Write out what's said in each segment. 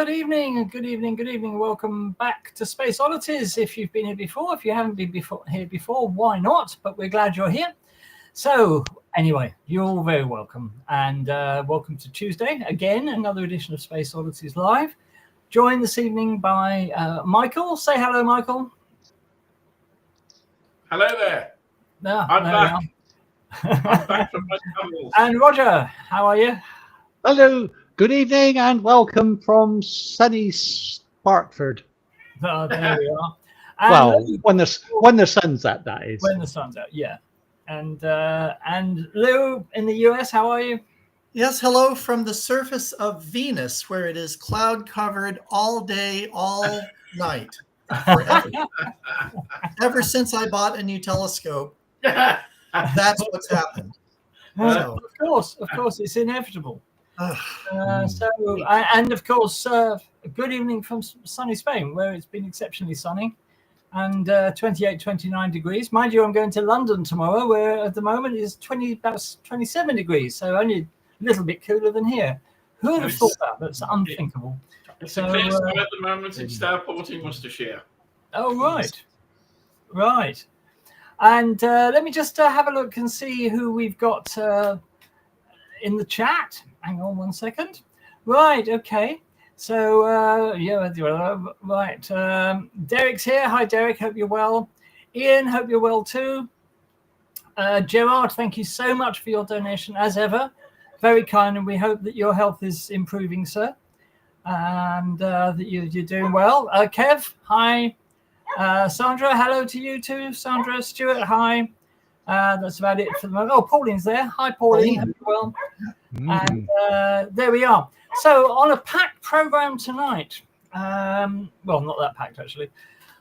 Good evening, good evening, good evening. Welcome back to Space Oddities. If you've been here before, if you haven't been here before, why not? But we're glad you're here. So anyway, you're all very welcome. And welcome to Tuesday. Again, another edition of Space Oddities Live. Joined this evening by Michael. Say hello, Michael. Hello there. No, I'm back. I'm back from my travels. And Roger, how are you? Hello, good evening, and welcome from sunny Sparkford. Oh, there we are. And Well, when the sun's out, that is. when the sun's out, yeah. And Lou in the US, how are you? Yes, hello from the surface of Venus, where it is cloud covered all day, all night, forever. Ever since I bought a new telescope, that's what's happened. So, Of course, it's inevitable. And of course, good evening from sunny Spain, where it's been exceptionally sunny and 28, 29 degrees. Mind you, I'm going to London tomorrow, where at the moment is about 27 degrees, so only a little bit cooler than here. Who would have thought that? That's unthinkable. It's a clear sky at the moment in Stourport in Worcestershire. Oh, right. And let me just have a look and see who we've got in the chat. Hang on one second. Right, okay. So, right. Derek's here. Hi, Derek. Hope you're well. Ian, hope you're well too. Gerard, thank you so much for your donation, as ever. Very kind, and we hope that your health is improving, sir, and that you're doing well. Kev, hi. Sandra, hello to you too. Sandra, Stuart, hi. That's about it for the moment. Oh, Pauline's there. Hi, Pauline. Hope you're well. And there we are. So on a packed program tonight, well, not that packed actually.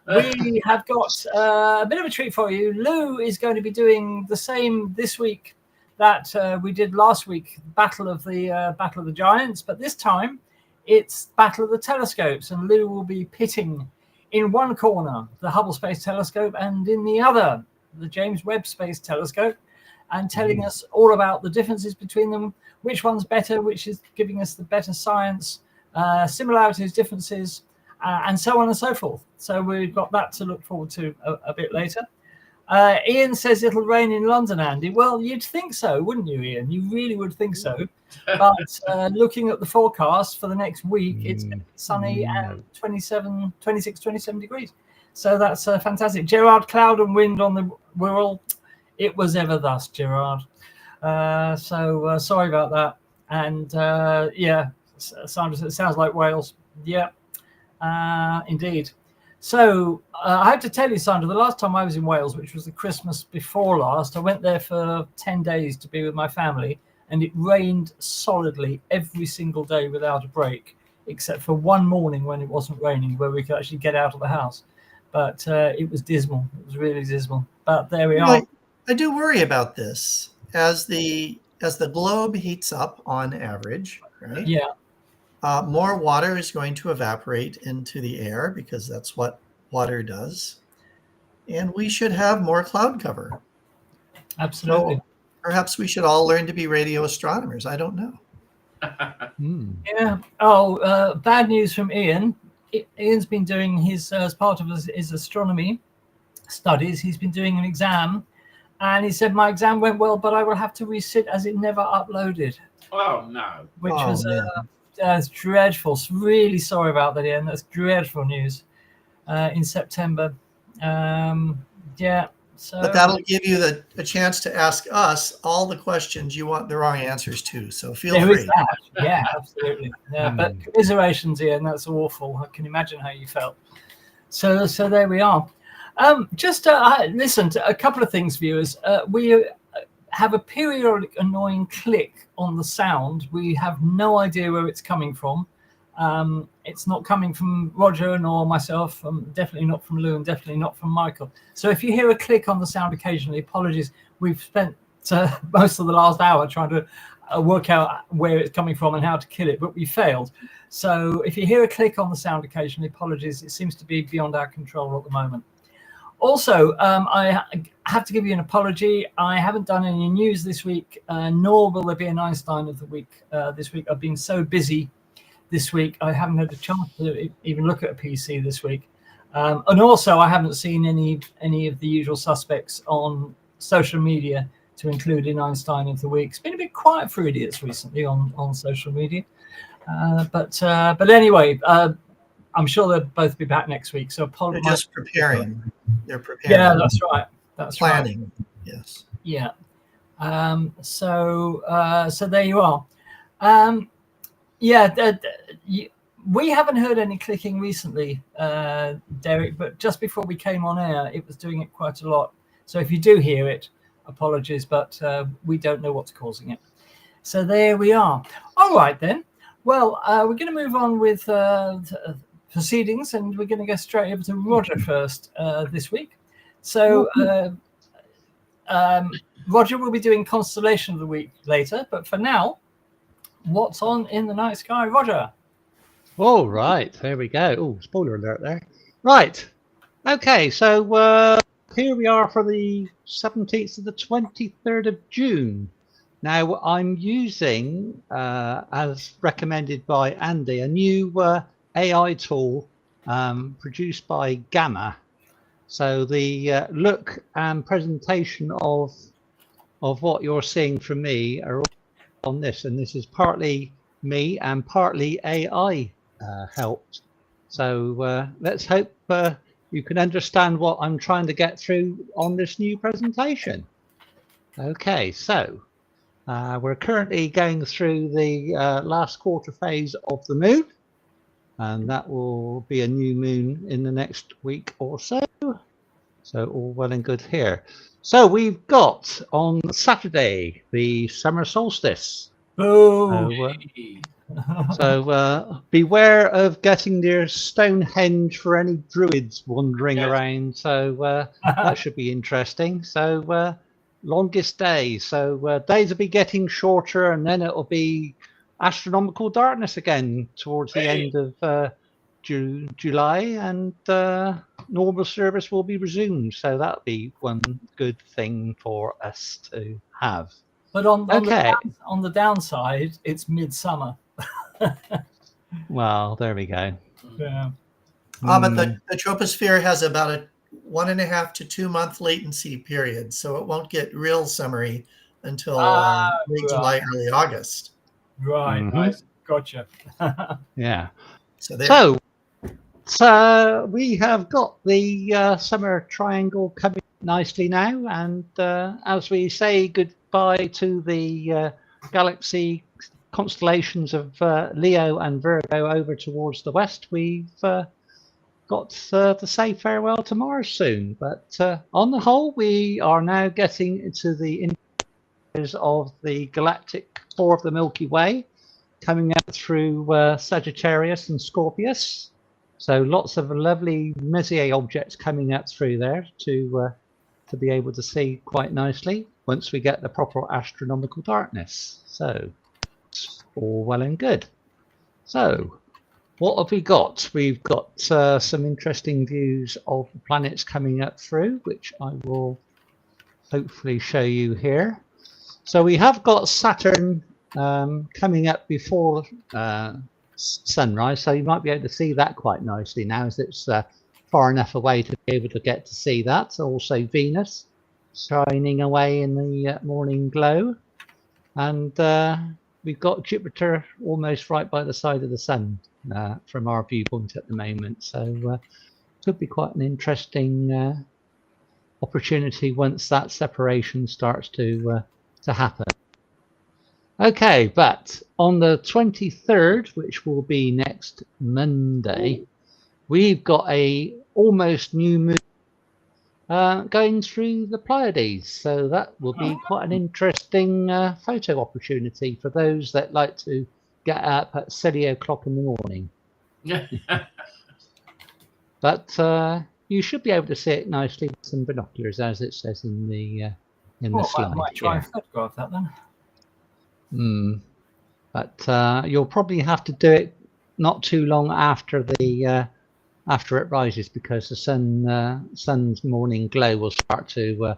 We have got a bit of a treat for you. Lou is going to be doing the same this week that we did last week, Battle of the Giants, but this time it's Battle of the Telescopes, and Lou will be pitting in one corner the Hubble Space Telescope and in the other the James Webb Space Telescope, and telling us all about the differences between them, which one's better, which is giving us the better science, similarities, differences, and so on and so forth. So we've got that to look forward to a bit later. Ian says it'll rain in London, Andy. Well, you'd think so, wouldn't you, Ian? You really would think so. But looking at the forecast for the next week, it's going to be sunny and 26, 27 degrees. So that's fantastic. Gerard, cloud and wind on the Wirral. It was ever thus, Gerard. So sorry about that. And yeah, Sandra, it sounds like Wales. Yeah, indeed. So I have to tell you, Sandra, the last time I was in Wales, which was the Christmas before last, I went there for 10 days to be with my family, and it rained solidly every single day without a break, except for one morning when it wasn't raining, where we could actually get out of the house. But it was dismal. It was really dismal. But there we are. I do worry about this as the globe heats up on average, right? Yeah. More water is going to evaporate into the air because that's what water does, and we should have more cloud cover. Absolutely. So perhaps we should all learn to be radio astronomers. I don't know. Yeah. Oh, bad news from Ian. Ian's been doing his, as part of his astronomy studies, he's been doing an exam, and he said, my exam went well, but I will have to resit as it never uploaded. Oh, no. Which was that's dreadful. Really sorry about that, Ian. That's dreadful news in September. Yeah. So, but that'll give you a chance to ask us all the questions you want the wrong answers to. So feel free. Yeah, absolutely. Yeah, but commiserations, Ian. That's awful. I can imagine how you felt. So there we are. Just listen to a couple of things, viewers. We have a periodic annoying click on the sound. We have no idea where it's coming from. It's not coming from Roger nor myself, definitely not from Lou, and definitely not from Michael. So if you hear a click on the sound occasionally, apologies. We've spent most of the last hour trying to work out where it's coming from and how to kill it, but we failed. So if you hear a click on the sound occasionally, apologies. It seems to be beyond our control at the moment. Also, I have to give you an apology. I haven't done any news this week, nor will there be an Einstein of the week this week. I've been so busy this week. I haven't had a chance to even look at a PC this week. And also, I haven't seen any of the usual suspects on social media to include in Einstein of the Week. It's been a bit quiet for idiots recently on social media. But anyway, I'm sure they'll both be back next week. So They're just preparing. They're preparing. Yeah, that's right. That's planning. Right. Yes. Yeah. So there you are. We haven't heard any clicking recently, Derek, but just before we came on air, it was doing it quite a lot. So if you do hear it, apologies, but we don't know what's causing it. So there we are. All right, then. Well, we're going to move on with proceedings, and we're going to go straight over to Roger first this week. So Roger will be doing Constellation of the Week later, but for now, what's on in the night sky, Roger? All right, there we go. Oh, spoiler alert there. Right. Okay, so here we are for the 17th to the 23rd of June. Now, I'm using, as recommended by Andy, a new AI tool produced by Gamma. So the look and presentation of what you're seeing from me are all on this, and this is partly me and partly AI helped. So let's hope you can understand what I'm trying to get through on this new presentation. Okay, so we're currently going through the last quarter phase of the moon, and that will be a new moon in the next week or so. So all well and good here. So we've got on Saturday the summer solstice. Oh. So beware of getting near Stonehenge for any druids wandering around. So that should be interesting. So longest day. So days will be getting shorter, and then it'll be astronomical darkness again towards the end of July, and normal service will be resumed. So that'll be one good thing for us to have. But on the downside, it's midsummer. Well, there we go. Yeah. But the troposphere has about a 1.5 to 2 month latency period, so it won't get real summery until late July, early August. Right. Nice. Gotcha. Yeah. So we have got the summer triangle coming nicely now, and as we say goodbye to the galaxy constellations of Leo and Virgo over towards the west, we've got to say farewell to Mars soon. But on the whole, we are now getting into the interiors of the galactic core of the Milky Way, coming out through Sagittarius and Scorpius. So lots of lovely Messier objects coming out through there to be able to see quite nicely once we get the proper astronomical darkness. So it's all well and good. So what have we got? We've got some interesting views of the planets coming up through, which I will hopefully show you here. So we have got Saturn coming up before sunrise, so you might be able to see that quite nicely now, as it's far enough away to be able to get to see that. Also Venus shining away in the morning glow, and we've got Jupiter almost right by the side of the sun from our viewpoint at the moment. So could be quite an interesting opportunity once that separation starts to happen. Okay, but on the 23rd, which will be next Monday, we've got a almost new moon going through the Pleiades. So that will be quite an interesting photo opportunity for those that like to get up at silly o'clock in the morning. But you should be able to see it nicely with some binoculars, as it says in the slide. I might try and photograph that then. But you'll probably have to do it not too long after after it rises, because the sun's morning glow will start to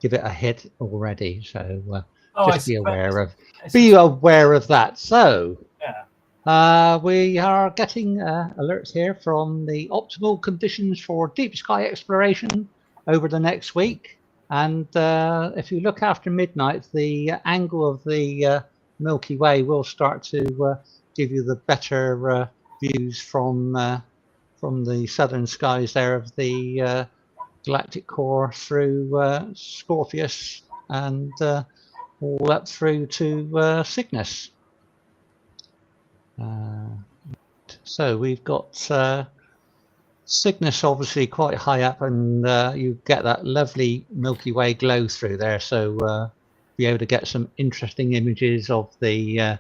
give it a hit already. So just be aware of that. So We are getting alerts here from the optimal conditions for deep sky exploration over the next week. And if you look after midnight, the angle of the Milky Way will start to give you the better views from the southern skies there of the galactic core through Scorpius and all up through to Cygnus. So we've got Cygnus obviously quite high up, and you get that lovely Milky Way glow through there. So be able to get some interesting images of the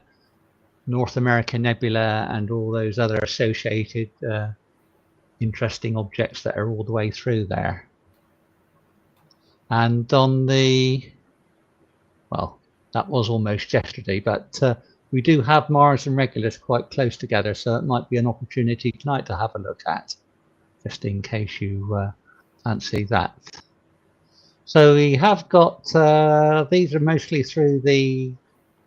North American Nebula and all those other associated interesting objects that are all the way through there. And on the, well, that was almost yesterday, but we do have Mars and Regulus quite close together, so it might be an opportunity tonight to have a look at, just in case you fancy that. So we have got, these are mostly through the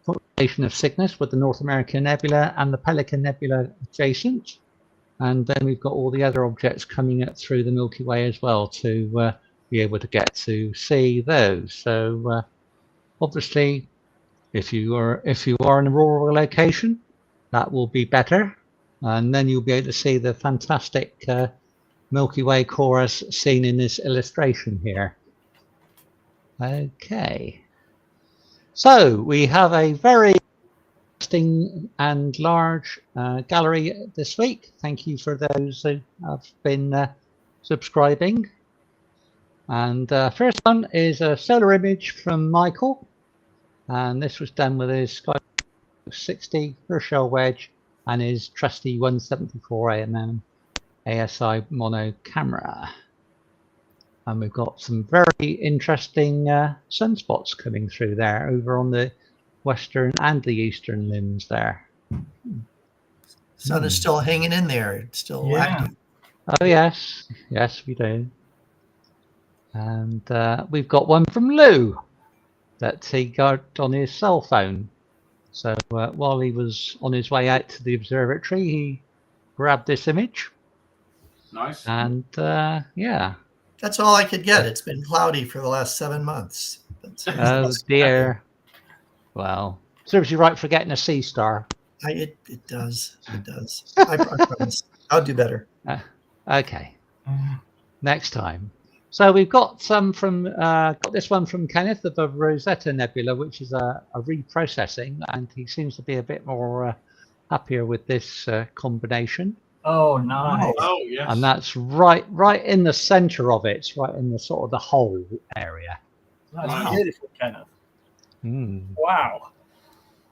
constellation of Cygnus with the North American Nebula and the Pelican Nebula adjacent. And then we've got all the other objects coming up through the Milky Way as well to be able to get to see those. So obviously, if you are in a rural location, that will be better, and then you'll be able to see the fantastic Milky Way core as seen in this illustration here. Okay, so we have a very interesting and large gallery this week. Thank you for those who have been subscribing. And first one is a solar image from Michael. And this was done with his Sky 60 Herschel wedge and his trusty 174 AMM ASI mono camera. And we've got some very interesting sunspots coming through there over on the western and the eastern limbs there. Sun is still hanging in there. It's still active. Oh yes, yes we do. And we've got one from Lou that he got on his cell phone. So while he was on his way out to the observatory, he grabbed this image. Nice. And yeah. That's all I could get. It's been cloudy for the last 7 months. Oh dear. Well, serves you right for getting a C star. It does. It does. I promise. I'll do better. Okay. Next time. So we've got some from got this one from Kenneth of the Rosetta Nebula, which is a reprocessing, and he seems to be a bit more happier with this combination. Oh, nice. Oh, yes. And that's right in the center of it. It's right in the sort of the hole area. That's beautiful, Kenneth. Mm. Wow.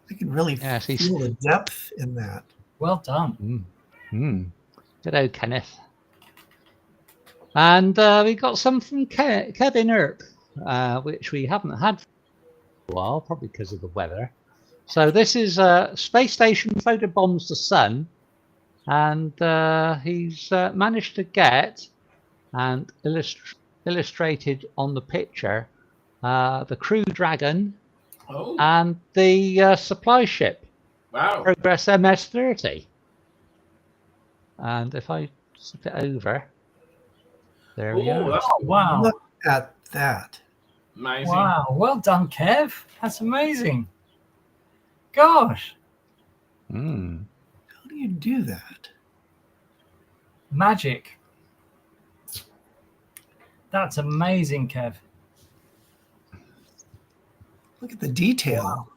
I can really feel the depth in that. Well done. Good old Kenneth. And we got some from Kevin Earp, which we haven't had for a while, probably because of the weather. So this is Space Station photobombs the sun, and he's managed to get and illustrated on the picture the Crew Dragon and the supply ship. Wow. Progress MS-30. And if I flip it over, there we go. That's cool. Wow. Look at that. Amazing. Wow. Well done, Kev. That's amazing. Gosh. How do you do that? Magic. That's amazing, Kev. Look at the detail.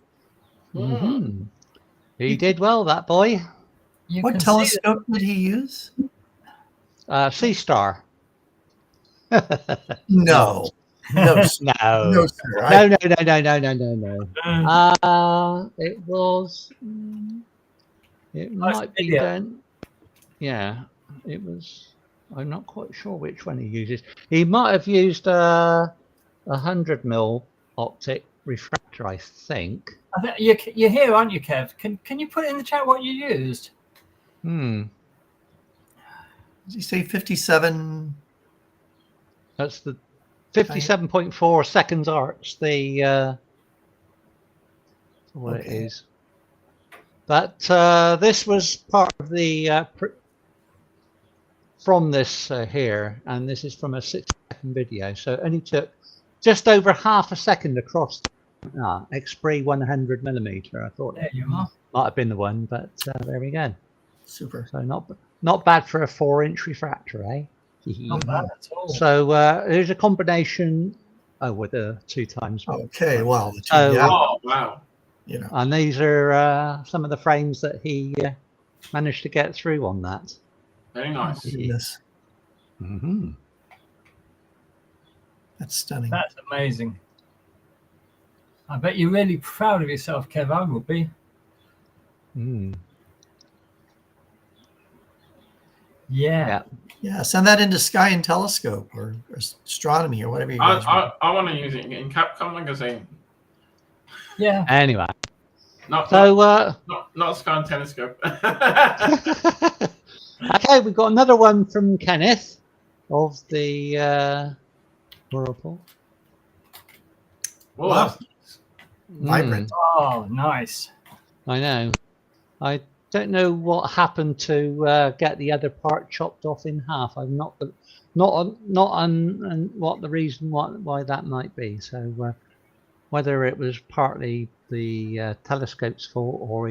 He did well, that boy. What telescope did he use? C-Star. No. No, sir. No. No, sir. No. It was. It might be done. Yeah, it was. I'm not quite sure which one he uses. He might have used a 100mm optic refractor, I think. I think you're here, aren't you, Kev? Can you put in the chat what you used? Did you say 57? That's the 57.4 seconds arcs. The what it is. But this was part of the from this here, and this is from a 6-second video, so it only took just over half a second across Xpree 100mm. I thought There you are. might have been the one, but there we go. Super. So not bad for a 4-inch refractor, eh? Not bad at all. So there's a combination with the 2 times. Okay, well, the two, So, yeah, Oh, wow. you know, And these are some of the frames that he managed to get through on that. Very nice. goodness, Mm-hmm. that's stunning. That's amazing. I bet you're really proud of yourself, Kev. I would be. Mm. Yeah. Yeah, send that into Sky and Telescope or astronomy or whatever you guys want. I want to use it in Capcom magazine. Yeah. Anyway, Not so not Sky and Telescope. okay, we've got another one from Kenneth of the Whirlpool. Whoa, Wow. that's- Vibrant. Oh, nice. I know. I don't know what happened to get the other part chopped off in half. I'm not on what the reason why that might be. So whether it was partly the telescope's fault or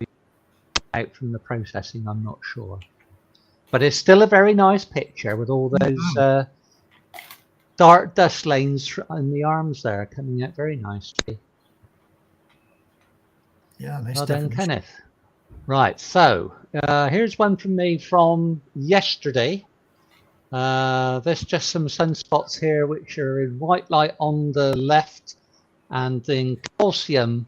out from the processing, I'm not sure. But it's still a very nice picture with all those dark dust lanes in the arms there coming out very nicely. Yeah, nice Well done, definition. Kenneth. Right, so here's one from me from yesterday. There's just some sunspots here which are in white light on the left and in calcium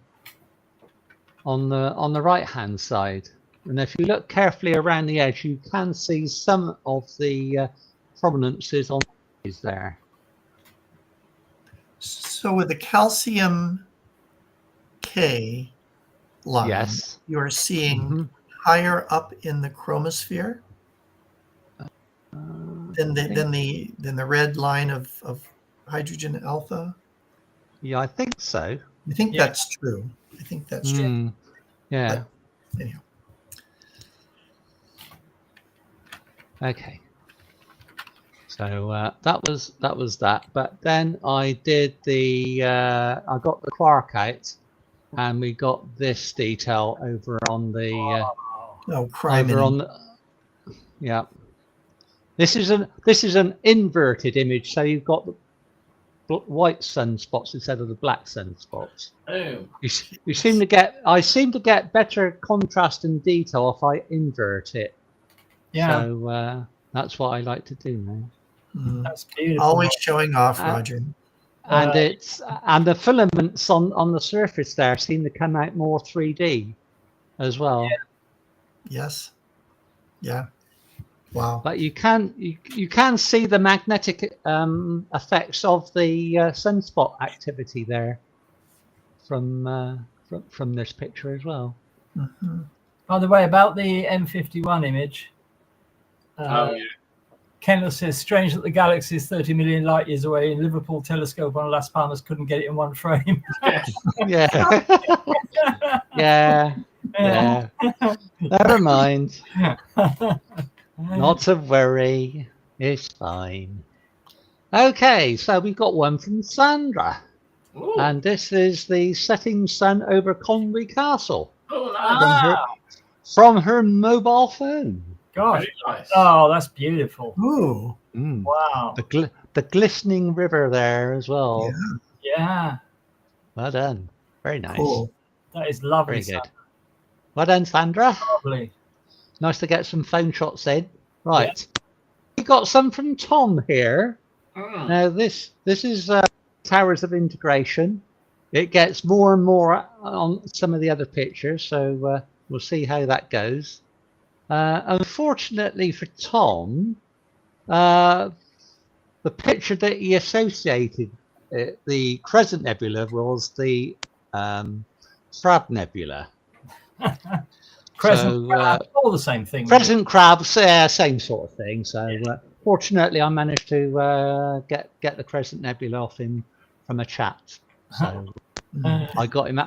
on the right hand side. And if you look carefully around the edge, you can see some of the prominences on these there. So with the calcium K line, Yes. you are seeing Mhm. higher up in the chromosphere than I think- the red line of hydrogen alpha. Yeah, I think so. I think Yeah. that's true. I think that's true. Mm, yeah. Anyhow, Okay. So that was that. But then I did I got the quark out, and we got this detail over on the oh, crime. over on the, yeah. This is an inverted image, so you've got the white sunspots instead of the black sunspots. Oh, You seem to get I seem to get better contrast and detail if I invert it. Yeah. So that's what I like to do now. That's beautiful. Always showing off, Roger. And and the filaments on the surface there seem to come out more 3D as well. Yeah. Yes. Yeah. Wow. But you can see the magnetic effects of the sunspot activity there from this picture as well. Mm-hmm. By the way, about the M51 image, oh yeah. Kendall says, strange that the galaxy is 30 million light years away and Liverpool telescope on Las Palmas couldn't get it in one frame. Yeah. Yeah. Yeah. Never mind. Not to worry. It's fine. Okay, so we've got one from Sandra. Ooh. And this is the setting sun over Conwy Castle Oh, nice. from her mobile phone. Gosh. Very nice. Oh, that's beautiful. Ooh. Mm. Wow. The glistening river there as well. Yeah. Yeah. Well done. Very nice. Cool. That is lovely. Very good. Well done, Sandra. Lovely. Nice to get some phone shots in. Right. We got some from Tom here. Mm. Now this is Towers of Integration. It gets more and more on some of the other pictures, so we'll see how that goes. Unfortunately for Tom, the picture that he associated the Crescent Nebula was the Crab Nebula. Crescent So, crab, all the same thing. Crescent crabs, same sort of thing. So fortunately, I managed to get the Crescent Nebula off him from a chat. So I got him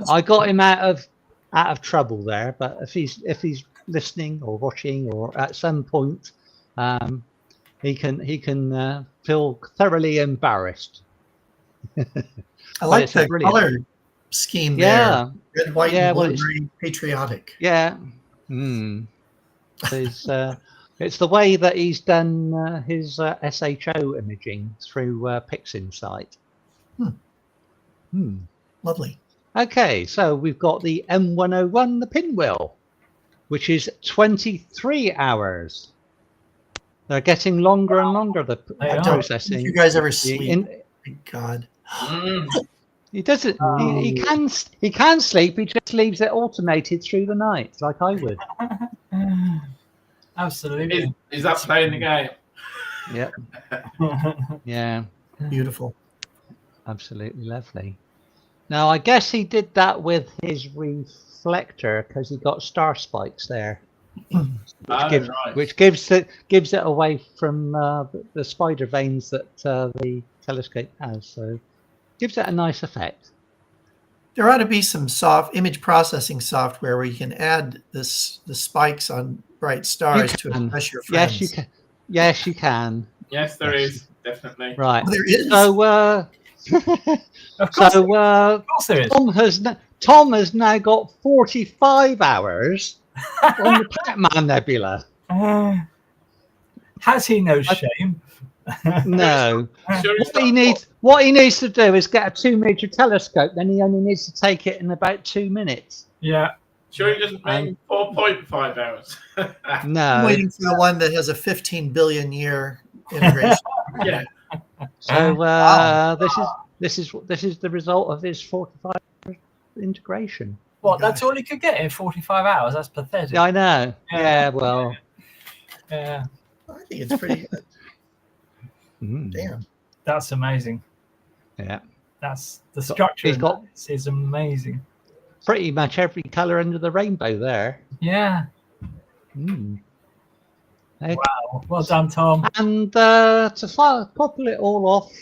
out out of trouble there. But if he's listening or watching, or at some point, he can feel thoroughly embarrassed. I like the brilliant color scheme Yeah. there. Red, white, Yeah, and well, blue, it's- very patriotic. Yeah. It's the way that he's done his SHO imaging through PixInsight. Lovely. Okay, so we've got the M101, the pinwheel, which is 23 hours. They're getting longer and longer, the They are. processing. Did you guys ever The sleep? in- Thank God. He doesn't. He can sleep. He just leaves it automated through the night, like I would. Absolutely. Is that playing the game? Yep. Yeah. Beautiful. Absolutely lovely. Now, I guess he did that with his reflector because he got star spikes there, which gives it away from the spider veins that the telescope has. So, gives it a nice effect. There ought to be some image processing software where you can add the spikes on bright stars to impress your friends. Yes, you can. Yes, you can. Yes, there is, definitely. Right. Oh, there is. So, Of course there is. Tom has now got 45 hours on the Pac-Man Nebula. Has he no shame? No. Sure What he needs to do is get a 2-meter telescope. Then he only needs to take it in about 2 minutes. Yeah. Sure, he doesn't mean 4.5 hours. No. I'm waiting for the one that has a 15 billion year integration. Yeah. So this is the result of his 45 integration. What? That's all he could get in 45 hours. That's pathetic. Yeah, I know. Yeah. Yeah, well. Yeah. I think it's pretty good. Damn. That's amazing. Yeah. That's the structure. He's got is amazing. pretty much every color under the rainbow there. Yeah. Okay. Wow. Well done, Tom. And to popple it all off,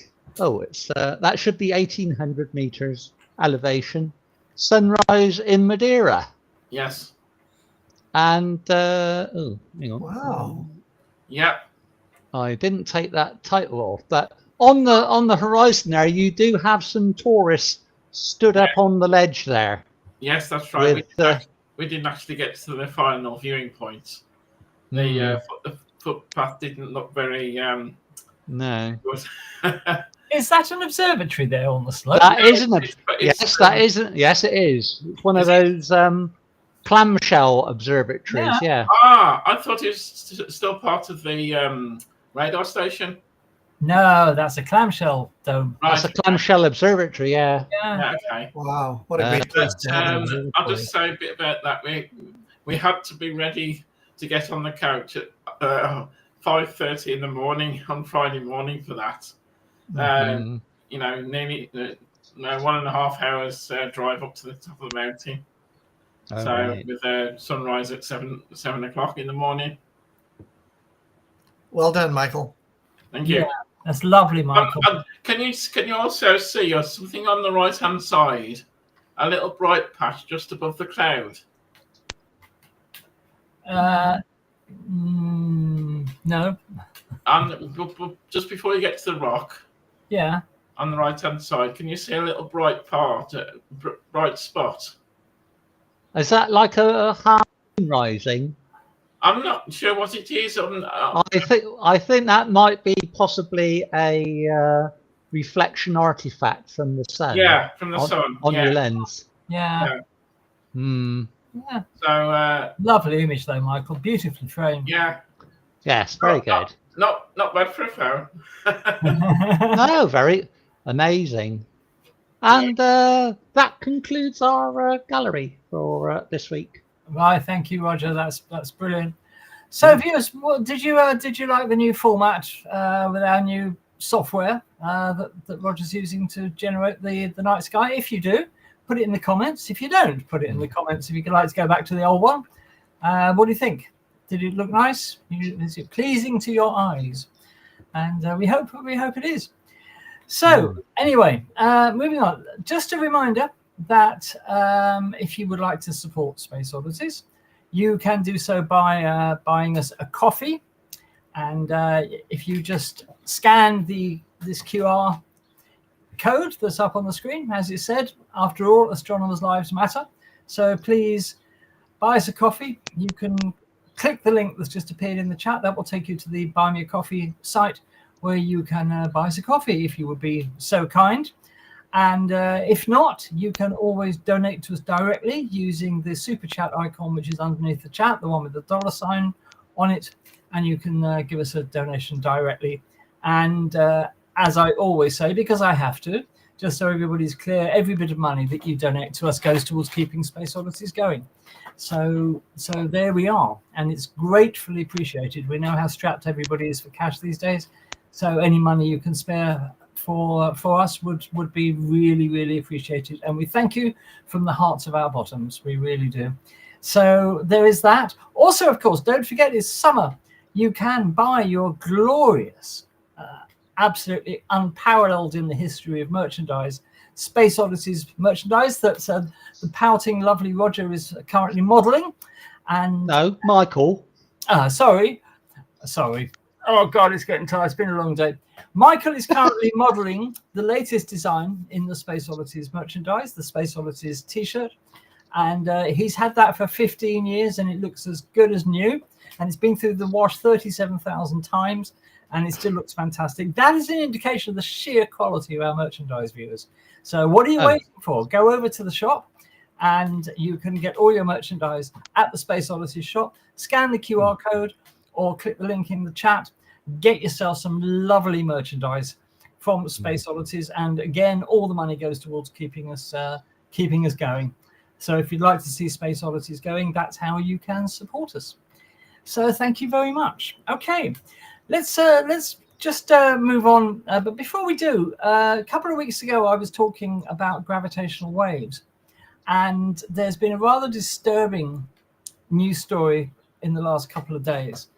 it's that should be 1,800 meters elevation. Sunrise in Madeira. Yes. And hang on. Wow. Yep. I didn't take that title off, but on the horizon there, you do have some tourists stood up on the ledge there. Yes, that's right. With, we didn't actually get to the final viewing point. The footpath didn't look very no. good. Is that an observatory there on the slope? That isn't Yes, that isn't. Yes, it is. It's one of those clamshell observatories. Yeah. I thought it was still part of the radar station. No, that's a clamshell dome. Right. That's a clamshell observatory. Yeah. Yeah. Okay. Wow. What a great place to have an observatory. I'll just say a bit about that. We had to be ready to get on the couch at 5:30 in the morning on Friday morning for that. You know, nearly 1.5 hours drive up to the top of the mountain. With a sunrise at 7 o'clock in the morning. Well done, Michael. Thank you. Yeah, that's lovely, Michael. Can you also see something on the right hand side, a little bright patch just above the cloud? No. Just before you get to the rock. Yeah. On the right hand side, can you see a little bright bright spot? Is that like a half moon rising? I'm not sure what it is. I think that might be possibly a reflection artifact from the sun. Yeah, from the sun on your lens. Yeah. Yeah. So lovely image though, Michael. Beautifully framed. Yeah. Yes, very good. Not bad for a phone. No, very amazing. And that concludes our gallery for this week. Right, thank you, Roger. That's brilliant. So, viewers, did you like the new format with our new software that Roger's using to generate the night sky? If you do, put it in the comments. If you don't, put it in the comments. If you'd like to go back to the old one, what do you think? Did it look nice? Is it pleasing to your eyes? And we hope it is. So anyway, moving on. Just a reminder, that if you would like to support Space Oddities, you can do so by buying us a coffee. And if you just scan this QR code that's up on the screen, as it said, after all, astronomers' lives matter. So please buy us a coffee. You can click the link that's just appeared in the chat. That will take you to the Buy Me a Coffee site, where you can buy us a coffee if you would be so kind. And if not, you can always donate to us directly using the super chat icon, which is underneath the chat, the one with the $ on it. And you can give us a donation directly. And as I always say, because I have to, just so everybody's clear, every bit of money that you donate to us goes towards keeping Space Oddities going. So there we are. And it's gratefully appreciated. We know how strapped everybody is for cash these days. So any money you can spare for us would be really, really appreciated. And we thank you from the hearts of our bottoms. We really do. So there is that. Also, of course, don't forget it's summer. You can buy your glorious, absolutely unparalleled in the history of merchandise, Space Oddities merchandise that the pouting, lovely Roger is currently modeling. And no, Michael. Sorry. Oh, God, it's getting tired. It's been a long day. Michael is currently modeling the latest design in the Space Oddities merchandise, the Space Oddities T-shirt. And he's had that for 15 years, and it looks as good as new. And it's been through the wash 37,000 times, and it still looks fantastic. That is an indication of the sheer quality of our merchandise, viewers. So what are you waiting for? Go over to the shop, and you can get all your merchandise at the Space Oddities shop. Scan the QR code or click the link in the chat. Get yourself some lovely merchandise from Space Oddities. And again, all the money goes towards keeping us going. So if you'd like to see Space Oddities going, that's how you can support us. So thank you very much. Okay, let's just move on. But before we do, a couple of weeks ago, I was talking about gravitational waves. And there's been a rather disturbing news story in the last couple of days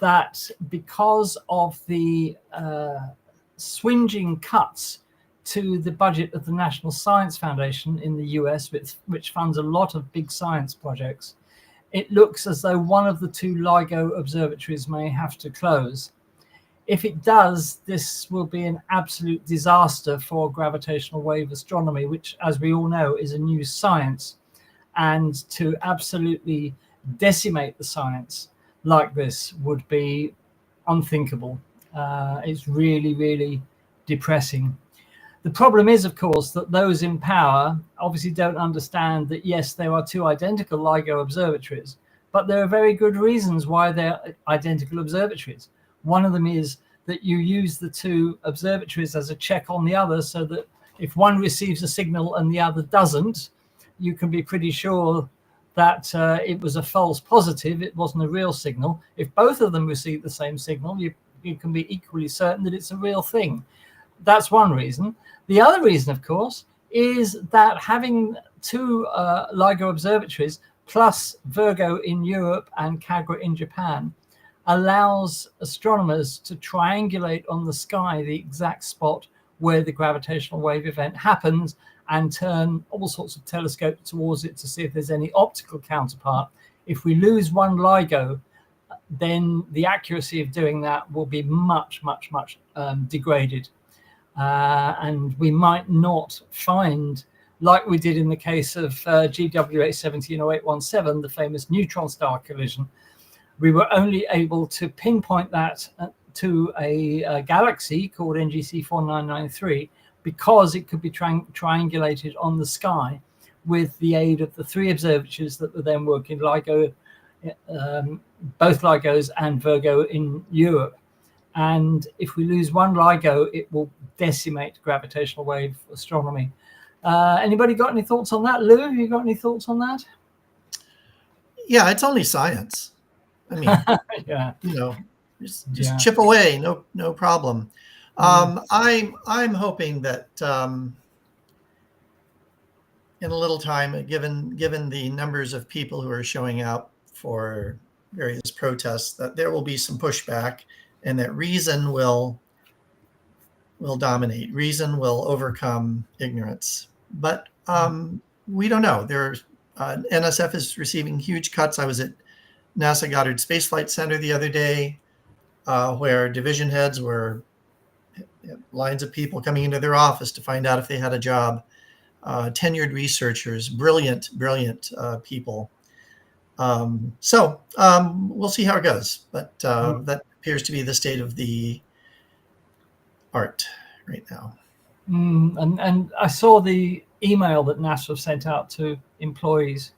that because of the swinging cuts to the budget of the National Science Foundation in the US, which funds a lot of big science projects, it looks as though one of the two LIGO observatories may have to close. If it does, this will be an absolute disaster for gravitational wave astronomy, which, as we all know, is a new science. And to absolutely decimate the science like this would be unthinkable. It's really, really depressing. The problem is, of course, that those in power obviously don't understand that, yes, there are two identical LIGO observatories, but there are very good reasons why they're identical observatories. One of them is that you use the two observatories as a check on the other, so that if one receives a signal and the other doesn't, you can be pretty sure that it was a false positive, it wasn't a real signal. If both of them receive the same signal, you can be equally certain that it's a real thing. That's one reason. The other reason, of course, is that having two LIGO observatories plus Virgo in Europe and Kagra in Japan allows astronomers to triangulate on the sky the exact spot where the gravitational wave event happens and turn all sorts of telescopes towards it to see if there's any optical counterpart. If we lose one LIGO, then the accuracy of doing that will be much, much, much degraded. And we might not find, like we did in the case of JWST 170817, the famous neutron star collision. We were only able to pinpoint that to a galaxy called NGC 4993 because it could be triangulated on the sky with the aid of the three observatories that were then working LIGO, both LIGOs and Virgo in Europe. And if we lose one LIGO, it will decimate gravitational wave astronomy. Anybody got any thoughts on that? Lou, you got any thoughts on that? Yeah, it's only science. I mean, yeah, you know, just chip away, no problem. I'm hoping that in a little time, given the numbers of people who are showing up for various protests, that there will be some pushback, and that reason will dominate. Reason will overcome ignorance. But We don't know. NSF is receiving huge cuts. I was at NASA Goddard Space Flight Center the other day, where division heads were lines of people coming into their office to find out if they had a job. Tenured researchers, brilliant people. So we'll see how it goes. But that appears to be the state of the art right now. And I saw the email that NASA sent out to employees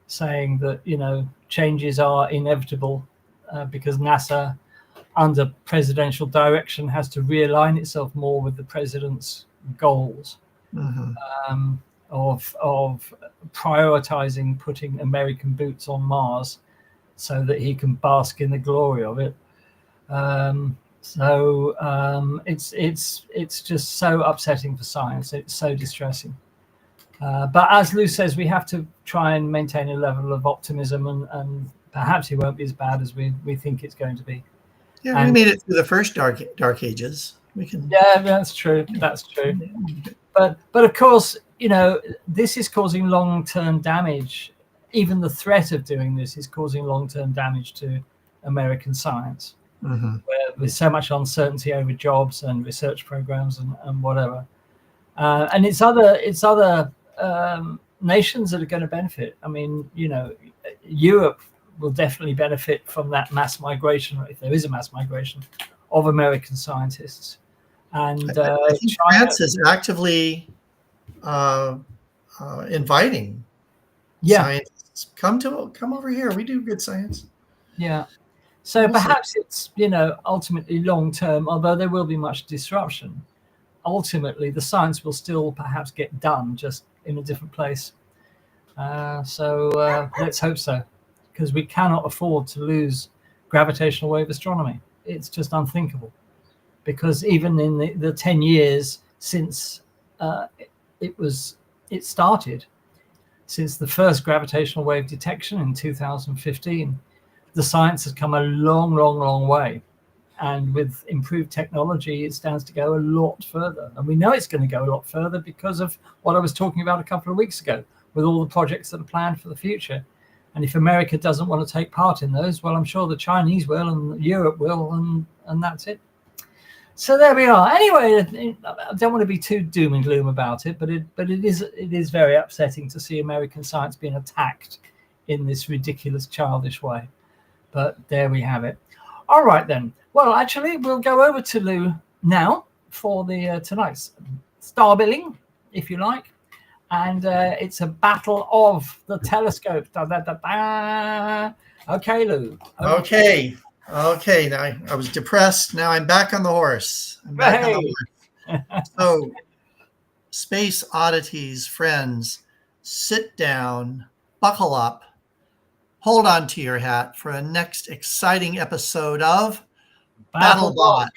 saying that, changes are inevitable because NASA, under presidential direction, has to realign itself more with the president's goals of prioritizing putting American boots on Mars so that he can bask in the glory of it. It's just so upsetting for science. It's so distressing. But as Lou says, we have to try and maintain a level of optimism, and perhaps it won't be as bad as we think it's going to be. Yeah, we made it through the first dark ages. We can. Yeah, that's true. That's true. But of course, this is causing long-term damage. Even the threat of doing this is causing long-term damage to American science, where there's so much uncertainty over jobs and research programs and whatever. And it's other nations that are going to benefit. I mean, Europe will definitely benefit from that mass migration, if there is a mass migration, of American scientists. And I think France is actively inviting scientists. Come over here. We do good science. Yeah. So perhaps it's, ultimately long term, although there will be much disruption. Ultimately, the science will still perhaps get done, just in a different place. So let's hope so, because we cannot afford to lose gravitational wave astronomy. It's just unthinkable, because even in the 10 years since it started, since the first gravitational wave detection in 2015, the science has come a long way. And with improved technology, it stands to go a lot further. And we know it's going to go a lot further because of what I was talking about a couple of weeks ago, with all the projects that are planned for the future. And if America doesn't want to take part in those, well, I'm sure the Chinese will and Europe will, and that's it. So there we are. Anyway, I don't want to be too doom and gloom about it, but it is very upsetting to see American science being attacked in this ridiculous, childish way. But there we have it. All right, then. Well, actually, we'll go over to Lou now for the tonight's star billing, if you like. And it's a battle of the telescope. Da, da, da, da. Okay, Lou. Okay. Now I was depressed. Now I'm back on the horse. So, Space Oddities friends, sit down, buckle up, hold on to your hat for a next exciting episode of BattleBots.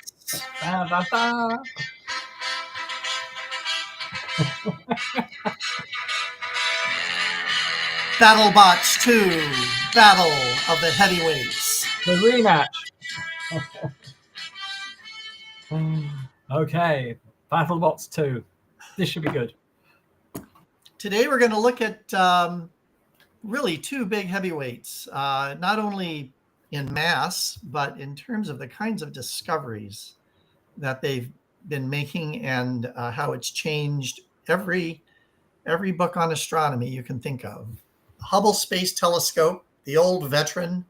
BattleBots 2, Battle of the Heavyweights. The rematch. Okay, BattleBots 2. This should be good. Today we're going to look at really two big heavyweights, not only in mass, but in terms of the kinds of discoveries that they've been making and how it's changed every book on astronomy you can think of. Hubble Space Telescope, the old veteran,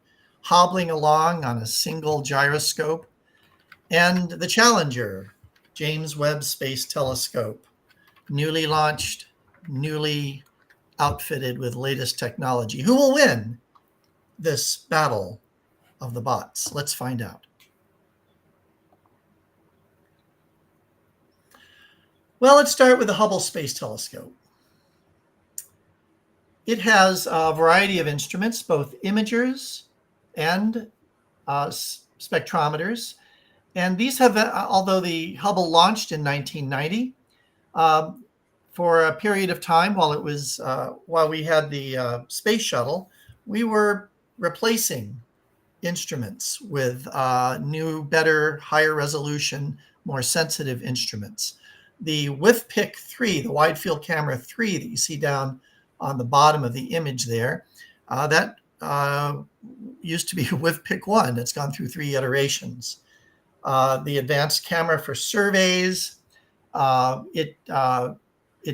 hobbling along on a single gyroscope, and the Challenger, James Webb Space Telescope, newly launched, newly outfitted with latest technology. Who will win this battle of the bots? Let's find out. Well, let's start with the Hubble Space Telescope. It has a variety of instruments, both imagers and spectrometers. And these have, although the Hubble launched in 1990, for a period of time while we had the space shuttle, we were replacing instruments with new, better, higher resolution, more sensitive instruments. the WIFPIC 3, the Wide Field Camera 3 that you see down on the bottom of the image there, that used to be WIFPIC 1. It's gone through 3 iterations. The advanced camera for surveys, it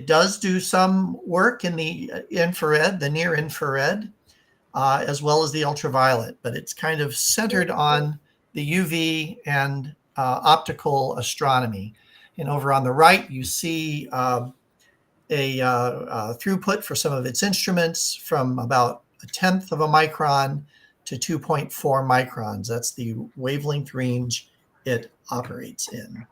does do some work in the infrared, the near infrared, as well as the ultraviolet, but it's kind of centered on the UV and optical astronomy. And over on the right, you see a throughput for some of its instruments from about 1/10 of a micron to 2.4 microns. That's the wavelength range it operates in.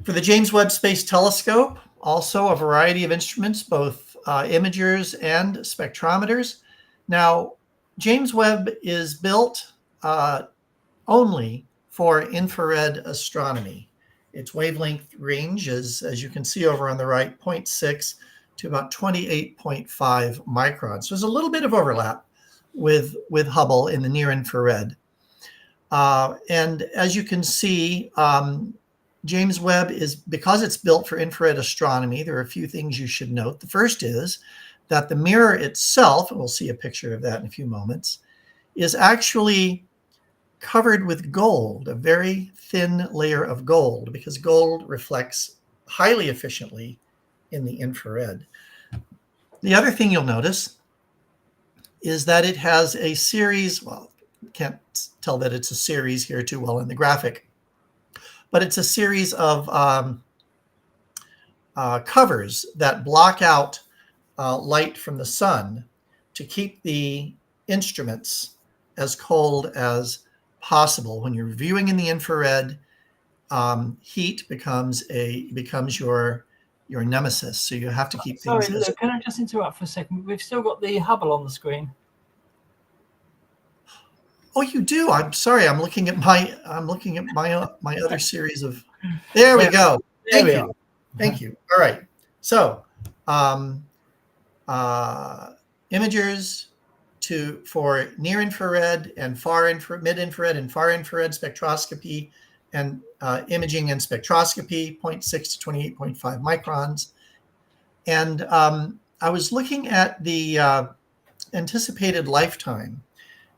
For the James Webb Space Telescope, also a variety of instruments, both imagers and spectrometers. Now, James Webb is built only for infrared astronomy. Its wavelength range is, as you can see over on the right, 0.6 to about 28.5 microns. So there's a little bit of overlap with Hubble in the near infrared. And as you can see, James Webb is, because it's built for infrared astronomy, there are a few things you should note. The first is that the mirror itself, and we'll see a picture of that in a few moments, is actually covered with gold, a very thin layer of gold, because gold reflects highly efficiently in the infrared. The other thing you'll notice is that it has a series, well, can't tell that it's a series here too well in the graphic, but it's a series of covers that block out light from the sun to keep the instruments as cold as possible. When you're viewing in the infrared, heat becomes your nemesis. So you have to keep things. Sorry, look, can I just interrupt for a second? We've still got the Hubble on the screen. Oh, you do. I'm sorry. I'm looking at my my other series of. There we go. Thank you. Thank you. All right. So, imagers for near infrared and far infrared, mid infrared and far infrared spectroscopy, and imaging and spectroscopy, 0.6 to 28.5 microns. And I was looking at the anticipated lifetime.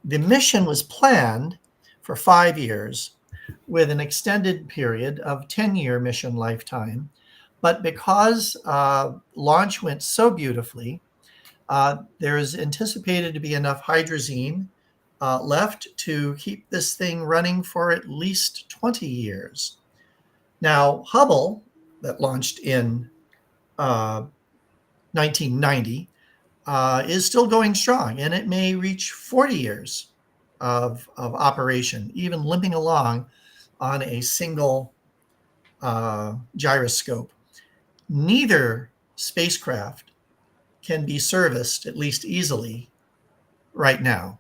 The mission was planned for 5 years with an extended period of 10-year mission lifetime. But because launch went so beautifully, there is anticipated to be enough hydrazine left to keep this thing running for at least 20 years. Now, Hubble, that launched in 1990, is still going strong, and it may reach 40 years of operation, even limping along on a single gyroscope. Neither spacecraft can be serviced, at least easily, right now.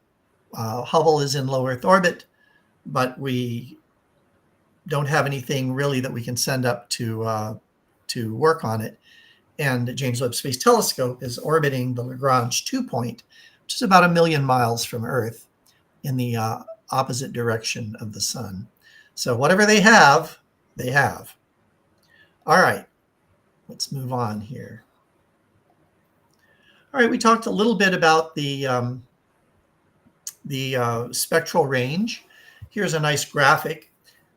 Hubble is in low Earth orbit, but we don't have anything really that we can send up to work on it. And the James Webb Space Telescope is orbiting the Lagrange 2 point, which is about 1 million miles from Earth in the opposite direction of the sun. So whatever they have, they have. All right, let's move on here. All right, we talked a little bit about the spectral range. Here's a nice graphic.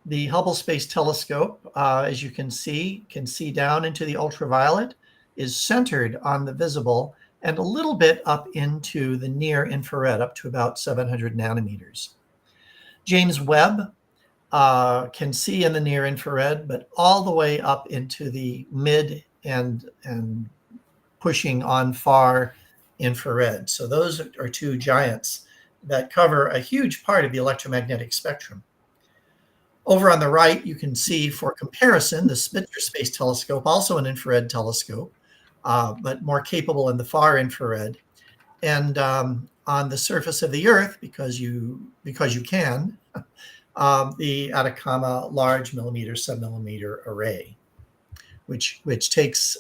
The Hubble Space Telescope, as you can see down into the ultraviolet, is centered on the visible and a little bit up into the near infrared, up to about 700 nanometers. James Webb can see in the near infrared, but all the way up into the mid and pushing on far infrared. So those are two giants that cover a huge part of the electromagnetic spectrum. Over on the right, you can see, for comparison, the Spitzer Space Telescope, also an infrared telescope, but more capable in the far infrared. And on the surface of the Earth, because you can, the Atacama Large Millimeter Submillimeter Array, which takes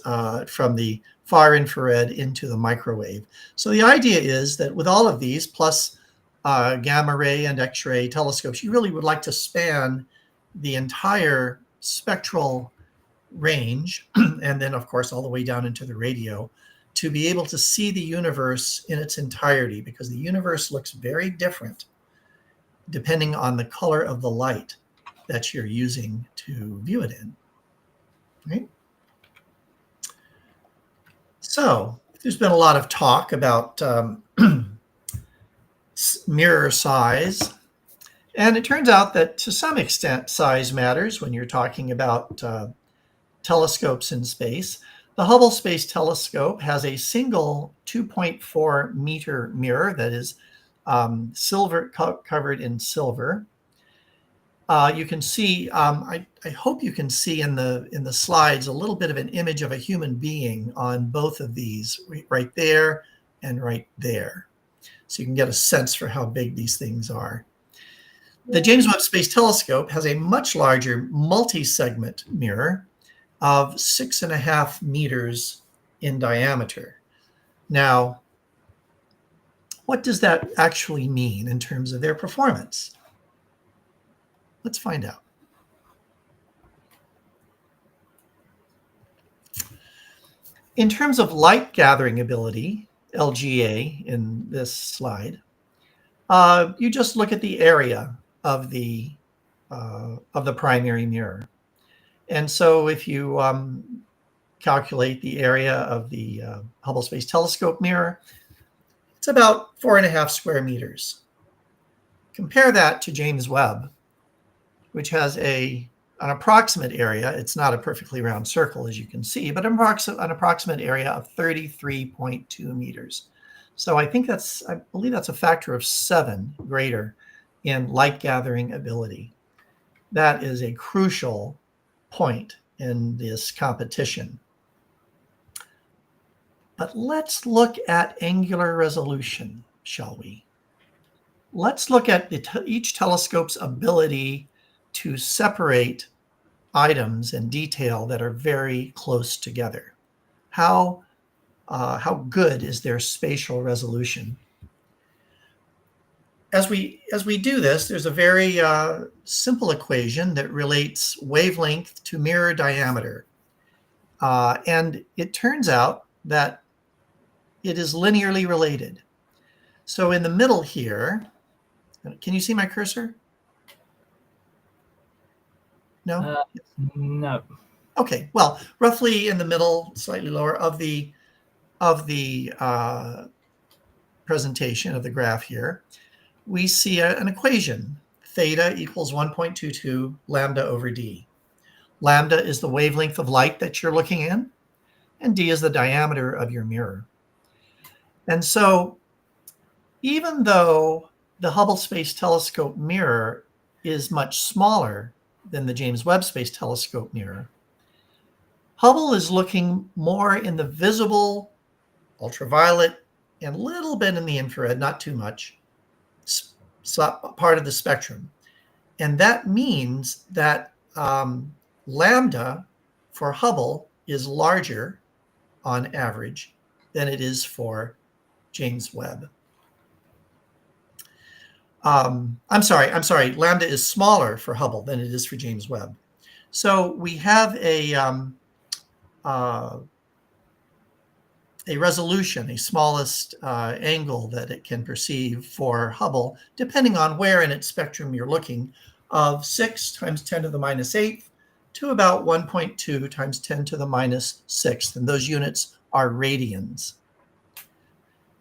from the far infrared into the microwave. So the idea is that with all of these, plus gamma ray and X-ray telescopes, you really would like to span the entire spectral range, and then of course all the way down into the radio, to be able to see the universe in its entirety, because the universe looks very different depending on the color of the light that you're using to view it in. Right? So there's been a lot of talk about mirror size, and it turns out that to some extent size matters when you're talking about telescopes in space. The Hubble Space Telescope has a single 2.4 meter mirror that is covered in silver. You can see, I hope you can see in the slides a little bit of an image of a human being on both of these, right there and right there. So you can get a sense for how big these things are. The James Webb Space Telescope has a much larger multi-segment mirror of 6.5 meters in diameter. Now, what does that actually mean in terms of their performance? Let's find out. In terms of light gathering ability, LGA in this slide, you just look at the area of the primary mirror. And so if you calculate the area of the Hubble Space Telescope mirror, it's about 4.5 square meters. Compare that to James Webb, which has an approximate area. It's not a perfectly round circle, as you can see, but an approximate area of 33.2 meters. So I believe that's a factor of 7 greater in light gathering ability. That is a crucial point in this competition. But let's look at angular resolution, shall we? Let's look at each telescope's ability to separate items in detail that are very close together. How good is their spatial resolution? As we do this, there's a very simple equation that relates wavelength to mirror diameter. And it turns out that it is linearly related. So in the middle here, can you see my cursor? No? No. Okay, well, roughly in the middle, slightly lower of the presentation of the graph here, we see an equation. Theta equals 1.22 lambda over d. Lambda is the wavelength of light that you're looking in, and d is the diameter of your mirror. And so even though the Hubble Space Telescope mirror is much smaller than the James Webb Space Telescope mirror, Hubble is looking more in the visible, ultraviolet, and a little bit in the infrared, not too much, part of the spectrum. And that means that lambda for Hubble is larger on average than it is for James Webb. I'm sorry, lambda is smaller for Hubble than it is for James Webb. So we have a resolution, a smallest angle that it can perceive for Hubble, depending on where in its spectrum you're looking, of 6 times 10 to the minus 8th to about 1.2 times 10 to the minus 6th, and those units are radians.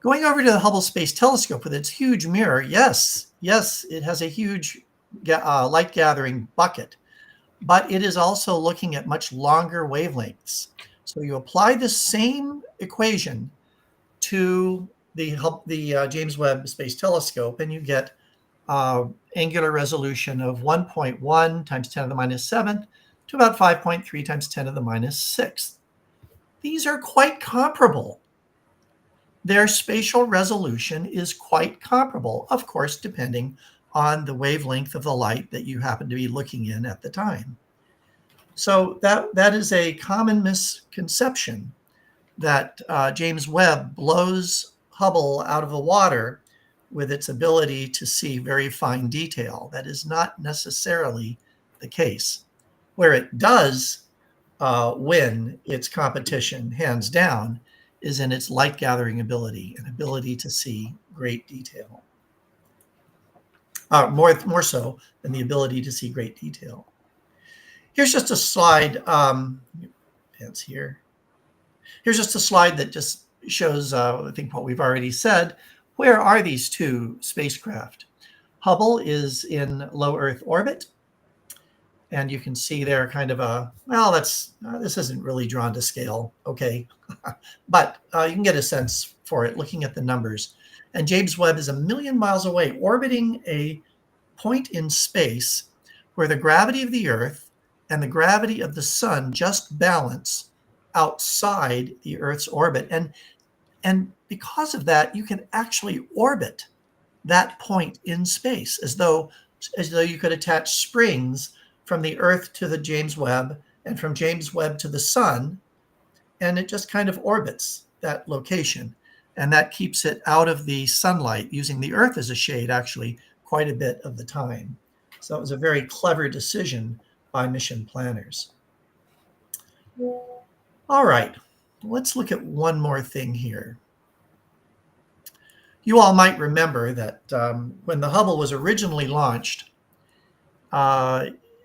Going over to the Hubble Space Telescope with its huge mirror, yes, it has a huge light gathering bucket, but it is also looking at much longer wavelengths. So you apply the same equation to the James Webb Space Telescope, and you get angular resolution of 1.1 times 10 to the minus 7th to about 5.3 times 10 to the minus 6th. These are quite comparable. Their spatial resolution is quite comparable, of course, depending on the wavelength of the light that you happen to be looking in at the time. So that is a common misconception, that James Webb blows Hubble out of the water with its ability to see very fine detail. That is not necessarily the case. Where it does win its competition, hands down, is in its light gathering ability and ability to see great detail. More so than the ability to see great detail. Here's just a slide. It's here. Here's just a slide that just shows, I think, what we've already said. Where are these two spacecraft? Hubble is in low Earth orbit. And you can see there kind of a, well, this isn't really drawn to scale, okay? But you can get a sense for it looking at the numbers. And James Webb is 1 million miles away, orbiting a point in space where the gravity of the Earth and the gravity of the sun just balance outside the Earth's orbit. And because of that, you can actually orbit that point in space as though you could attach springs from the Earth to the James Webb and from James Webb to the sun, and it just kind of orbits that location. And that keeps it out of the sunlight, using the Earth as a shade actually quite a bit of the time. So it was a very clever decision by mission planners. All right, let's look at one more thing here. You all might remember that when the Hubble was originally launched,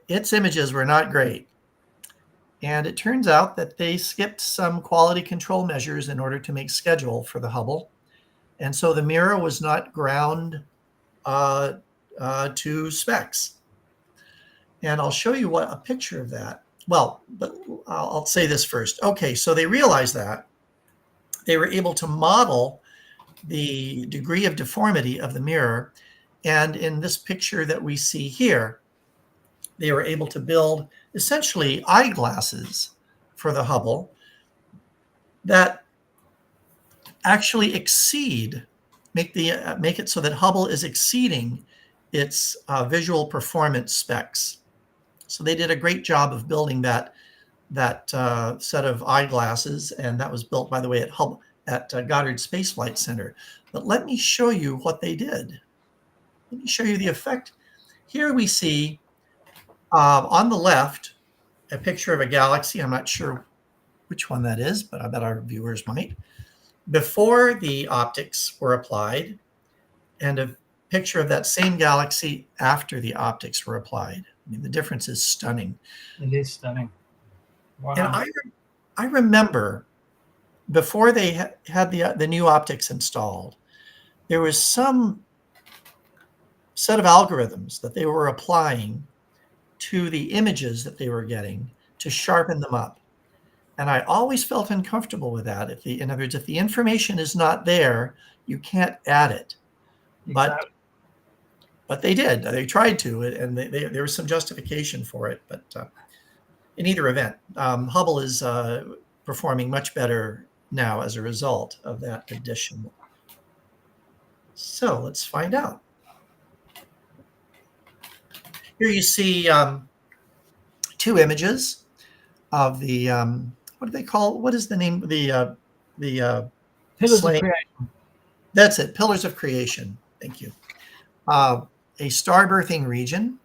its images were not great. And it turns out that they skipped some quality control measures in order to make schedule for the Hubble. And so the mirror was not ground to specs. And I'll show you a picture of that. Well, but I'll say this first. Okay, so they realized that. They were able to model the degree of deformity of the mirror. And in this picture that we see here, they were able to build essentially eyeglasses for the Hubble that actually make it so that Hubble is exceeding its visual performance specs. So they did a great job of building that set of eyeglasses, and that was built, by the way, at Goddard Space Flight Center. But let me show you what they did. Let me show you the effect. Here we see on the left a picture of a galaxy. I'm not sure which one that is, but I bet our viewers might. Before the optics were applied, and a picture of that same galaxy after the optics were applied. I mean, the difference is stunning. It is stunning. Wow. And I remember before they had the new optics installed, there was some set of algorithms that they were applying to the images that they were getting to sharpen them up. And I always felt uncomfortable with that. In other words, if the information is not there, you can't add it. Exactly. But they did. They tried to, and there was some justification for it. But in either event, Hubble is performing much better now as a result of that addition. So let's find out. Here you see two images of the what do they call? What is the name of the Pillars of Creation? That's it. Pillars of Creation. Thank you. A star birthing region,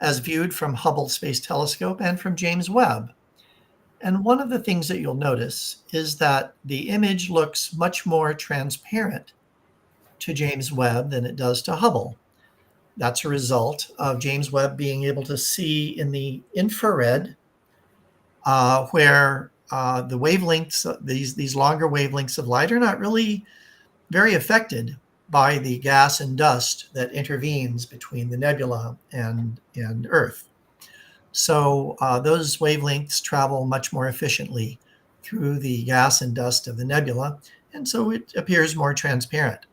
as viewed from Hubble Space Telescope and from James Webb. And one of the things that you'll notice is that the image looks much more transparent to James Webb than it does to Hubble. That's a result of James Webb being able to see in the infrared, where the wavelengths, these longer wavelengths of light, are not really very affected by the gas and dust that intervenes between the nebula and Earth. So those wavelengths travel much more efficiently through the gas and dust of the nebula, and so it appears more transparent.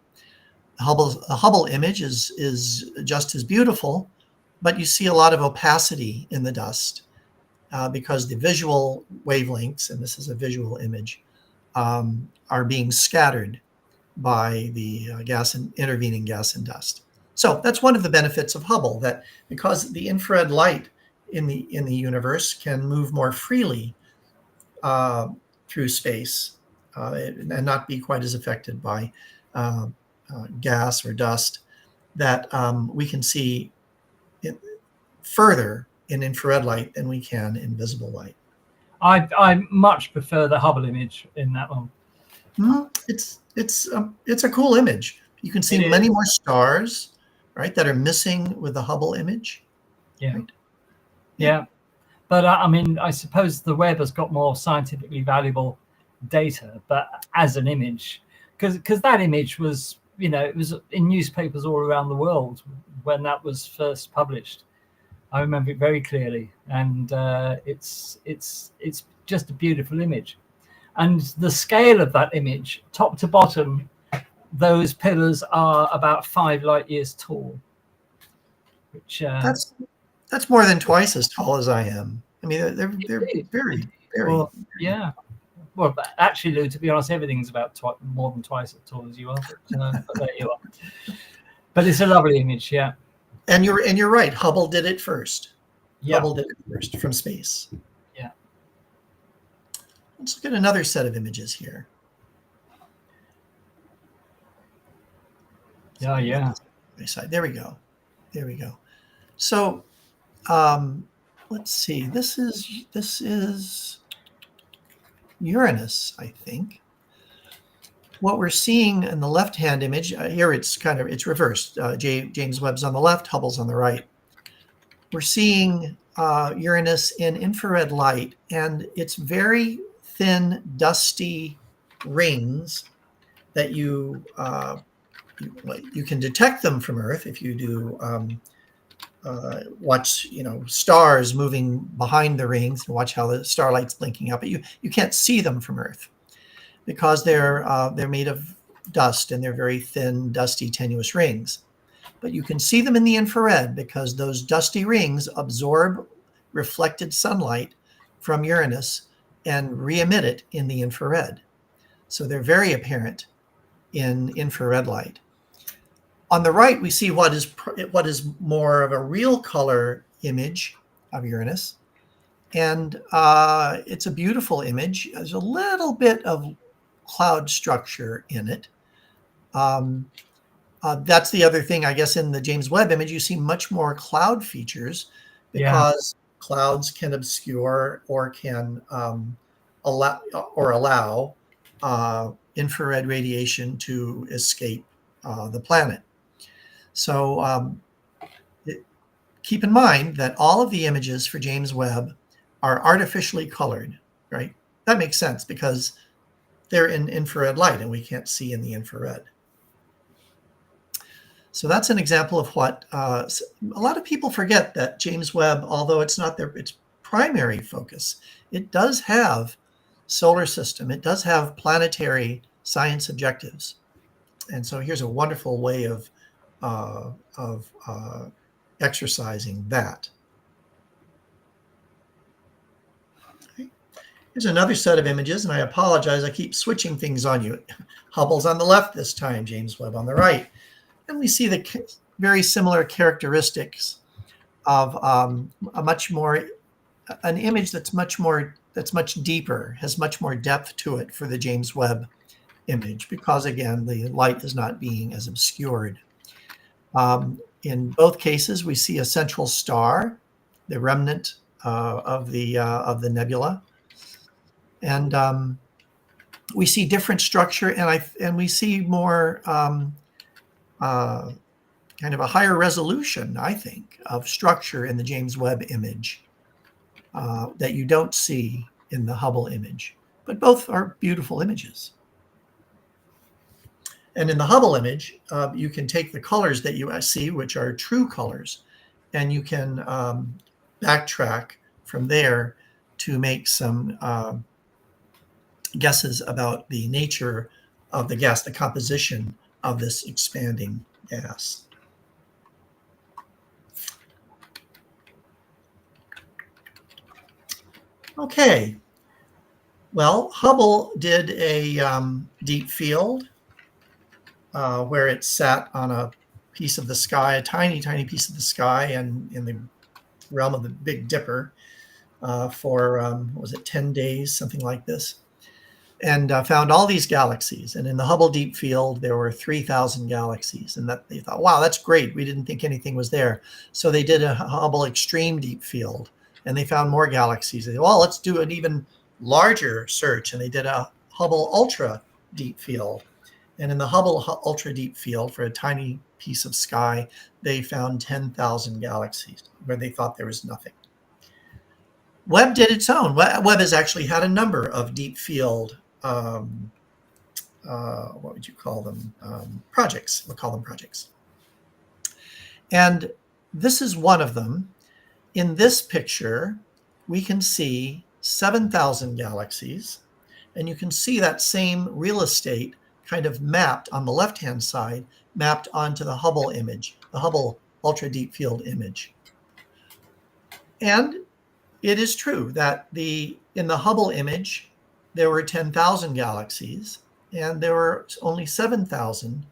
A Hubble image is just as beautiful, but you see a lot of opacity in the dust because the visual wavelengths, and this is a visual image, are being scattered by the intervening gas and dust. So that's one of the benefits of Hubble, that because the infrared light in the universe can move more freely through space and not be quite as affected by gas or dust, that we can see further in infrared light than we can in visible light. I much prefer the Hubble image in that one. It's a cool image. You can see many more stars, right, that are missing with the Hubble image. Yeah. Right? Yeah. But I mean, I suppose the Webb has got more scientifically valuable data, but as an image, because that image was, you know, it was in newspapers all around the world when that was first published. I remember it very clearly, and it's just a beautiful image. And the scale of that image, top to bottom, those pillars are about 5 light years tall. Which that's more than twice as tall as I am. I mean, they're very. Well, yeah. Well, actually, Lou, to be honest, everything's about more than twice as tall as you are. But there you are. But it's a lovely image, yeah. And you're right. Hubble did it first. Yeah. Hubble did it first from space. Yeah. Let's look at another set of images here. Yeah, yeah. There we go. There we go. So let's see. This is Uranus, I think. What we're seeing in the left-hand image here, it's reversed. James Webb's on the left, Hubble's on the right. We're seeing Uranus in infrared light, and it's very thin, dusty rings that you can detect them from Earth if you do watch, stars moving behind the rings and watch how the starlight's blinking up. But you can't see them from Earth because they're made of dust and they're very thin, dusty, tenuous rings. But you can see them in the infrared because those dusty rings absorb reflected sunlight from Uranus and re-emit it in the infrared. So they're very apparent in infrared light. On the right, we see what is more of a real color image of Uranus. And it's a beautiful image. There's a little bit of cloud structure in it. That's the other thing, I guess, in the James Webb image, you see much more cloud features because clouds can obscure or can allow infrared radiation to escape the planet. So keep in mind that all of the images for James Webb are artificially colored, right? That makes sense because they're in infrared light and we can't see in the infrared. So that's an example of what a lot of people forget, that James Webb, although it's not its primary focus, it does have solar system. It does have planetary science objectives. And so here's a wonderful way of exercising that. Okay. Here's another set of images, and I apologize, I keep switching things on you. Hubble's on the left this time, James Webb on the right. And we see the very similar characteristics of an image that's much deeper, has much more depth to it for the James Webb image, because again, the light is not being as obscured. In both cases, we see a central star, the remnant of the nebula, and we see different structure, and we see more kind of a higher resolution, I think, of structure in the James Webb image that you don't see in the Hubble image. But both are beautiful images. And in the Hubble image, you can take the colors that you see, which are true colors, and you can backtrack from there to make some guesses about the nature of the gas, the composition of this expanding gas. Okay. Well, Hubble did a deep field where it sat on a piece of the sky, a tiny, tiny piece of the sky, and in the realm of the Big Dipper for, what was it, 10 days, something like this. and found all these galaxies. And in the Hubble Deep Field, there were 3,000 galaxies. And that they thought, wow, that's great. We didn't think anything was there. So they did a Hubble Extreme Deep Field, and they found more galaxies. They said, well, let's do an even larger search. And they did a Hubble Ultra Deep Field. And in the Hubble Ultra Deep Field, for a tiny piece of sky, they found 10,000 galaxies where they thought there was nothing. Webb did its own. Webb has actually had a number of deep field, what would you call them? Projects. We'll call them projects. And this is one of them. In this picture, we can see 7,000 galaxies, and you can see that same real estate kind of mapped on the left-hand side, mapped onto the Hubble image, the Hubble Ultra Deep Field image. And it is true that in the Hubble image, there were 10,000 galaxies, and there were only 7,000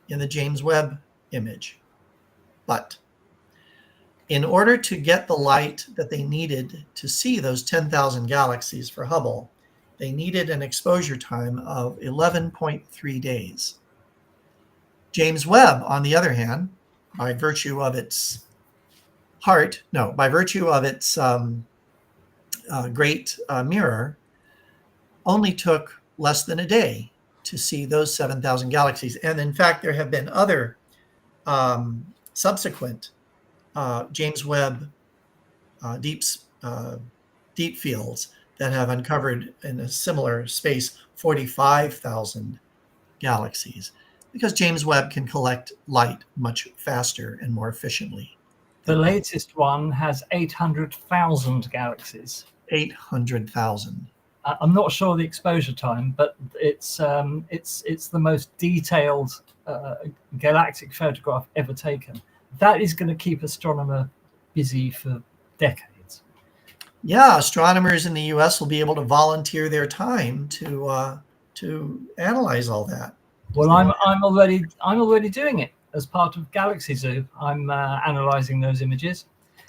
in the James Webb image. But in order to get the light that they needed to see those 10,000 galaxies for Hubble, they needed an exposure time of 11.3 days. James Webb, on the other hand, by virtue of its great mirror, only took less than a day to see those 7,000 galaxies. And in fact, there have been other subsequent James Webb deep fields that have uncovered in a similar space 45,000 galaxies, because James Webb can collect light much faster and more efficiently. The latest one has 800,000 galaxies. 800,000. I'm not sure the exposure time, but it's the most detailed galactic photograph ever taken. That is going to keep astronomer busy for decades. Yeah, astronomers in the U.S. will be able to volunteer their time to analyze all that. Well, I'm already doing it as part of Galaxy Zoo. I'm analyzing those images.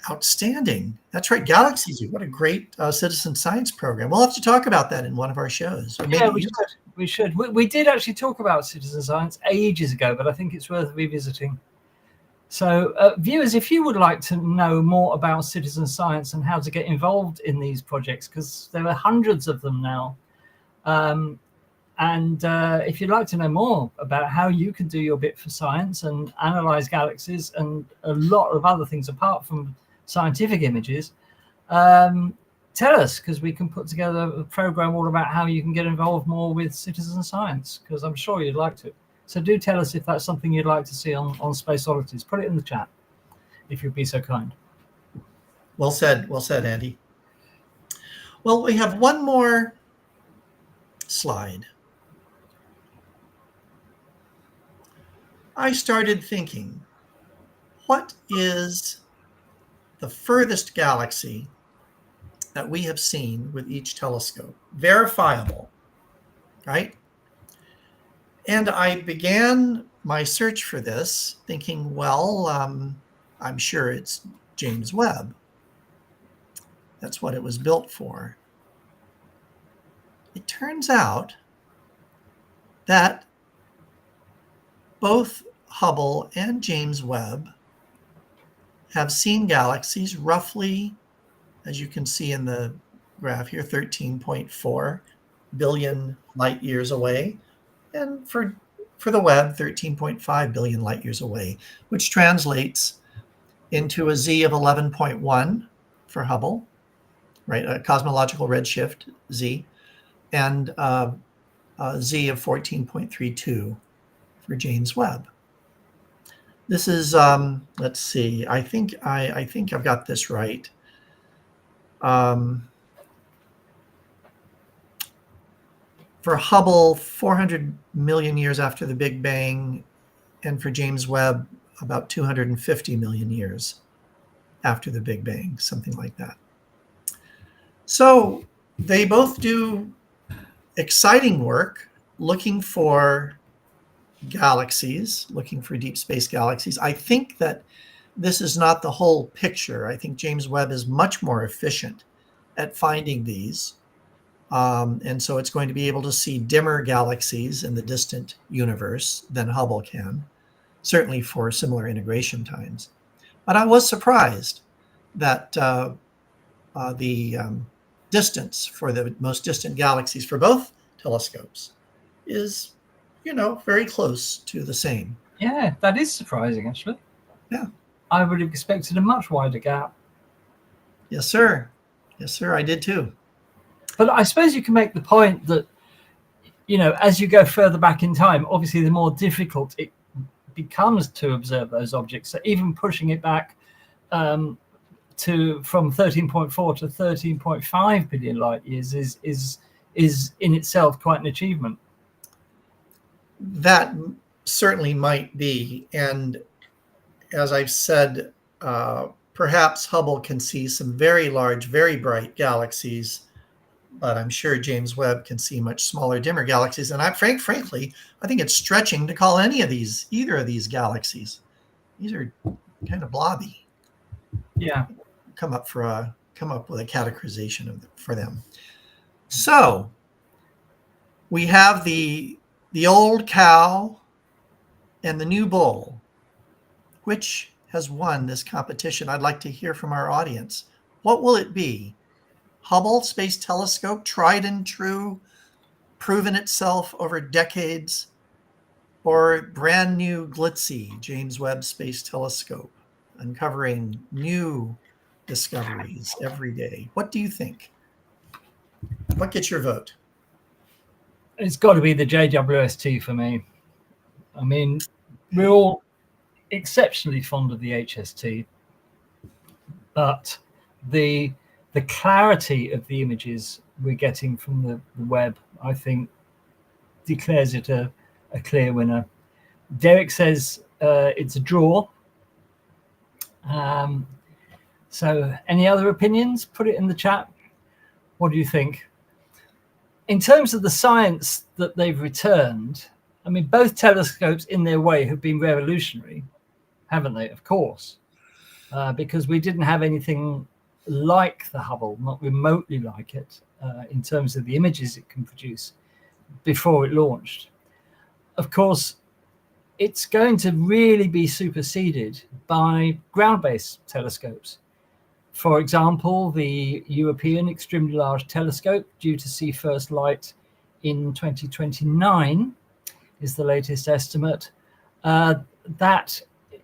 Outstanding. That's right. Galaxy Zoo. What a great citizen science program. We'll have to talk about that in one of our shows. Yeah, we should. We did actually talk about citizen science ages ago, but I think it's worth revisiting. So viewers, if you would like to know more about citizen science and how to get involved in these projects, because there are hundreds of them now, and if you'd like to know more about how you can do your bit for science and analyze galaxies and a lot of other things apart from scientific images, tell us, because we can put together a program all about how you can get involved more with citizen science, because I'm sure you'd like to. So do tell us if that's something you'd like to see on SpaceOddities. Put it in the chat, if you'd be so kind. Well said, Andy. Well, we have one more slide. I started thinking, what is the furthest galaxy that we have seen with each telescope? Verifiable, right? And I began my search for this thinking, well, I'm sure it's James Webb. That's what it was built for. It turns out that both Hubble and James Webb have seen galaxies roughly, as you can see in the graph here, 13.4 billion light years away. And for the Webb, 13.5 billion light years away, which translates into a Z of 11.1 for Hubble, right? A cosmological redshift Z, and a Z of 14.32 for James Webb. This is, let's see, I think I've got this right. For Hubble, 400 million years after the Big Bang, and for James Webb, about 250 million years after the Big Bang, something like that. So they both do exciting work looking for galaxies, looking for deep space galaxies. I think that this is not the whole picture. I think James Webb is much more efficient at finding these. And so it's going to be able to see dimmer galaxies in the distant universe than Hubble can, certainly for similar integration times. But I was surprised that the distance for the most distant galaxies for both telescopes is, very close to the same. Yeah, that is surprising, actually. Yeah. I would have expected a much wider gap. Yes, sir. Yes, sir. I did too. But I suppose you can make the point that, as you go further back in time, obviously the more difficult it becomes to observe those objects. So even pushing it back from 13.4 to 13.5 billion light years is in itself quite an achievement. That certainly might be. And as I've said, perhaps Hubble can see some very large, very bright galaxies, but I'm sure James Webb can see much smaller, dimmer galaxies. And frankly, I think it's stretching to call either of these galaxies. These are kind of blobby. Yeah. Come up with a categorization for them. So we have the old cow and the new bull. Which has won this competition? I'd like to hear from our audience. What will it be? Hubble Space Telescope, tried and true, proven itself over decades, or brand new glitzy James Webb Space Telescope, uncovering new discoveries every day? What do you think? What gets your vote? It's got to be the JWST for me. I mean, we're all exceptionally fond of the HST, but the clarity of the images we're getting from the web, I think, declares it a clear winner. Derek says it's a draw. So any other opinions? Put it in the chat. What do you think? In terms of the science that they've returned, I mean, both telescopes in their way have been revolutionary, haven't they? Of course, because we didn't have anything like the Hubble, not remotely like it, in terms of the images it can produce before it launched. Of course, it's going to really be superseded by ground-based telescopes. For example, the European Extremely Large Telescope, due to see first light in 2029, is the latest estimate. That,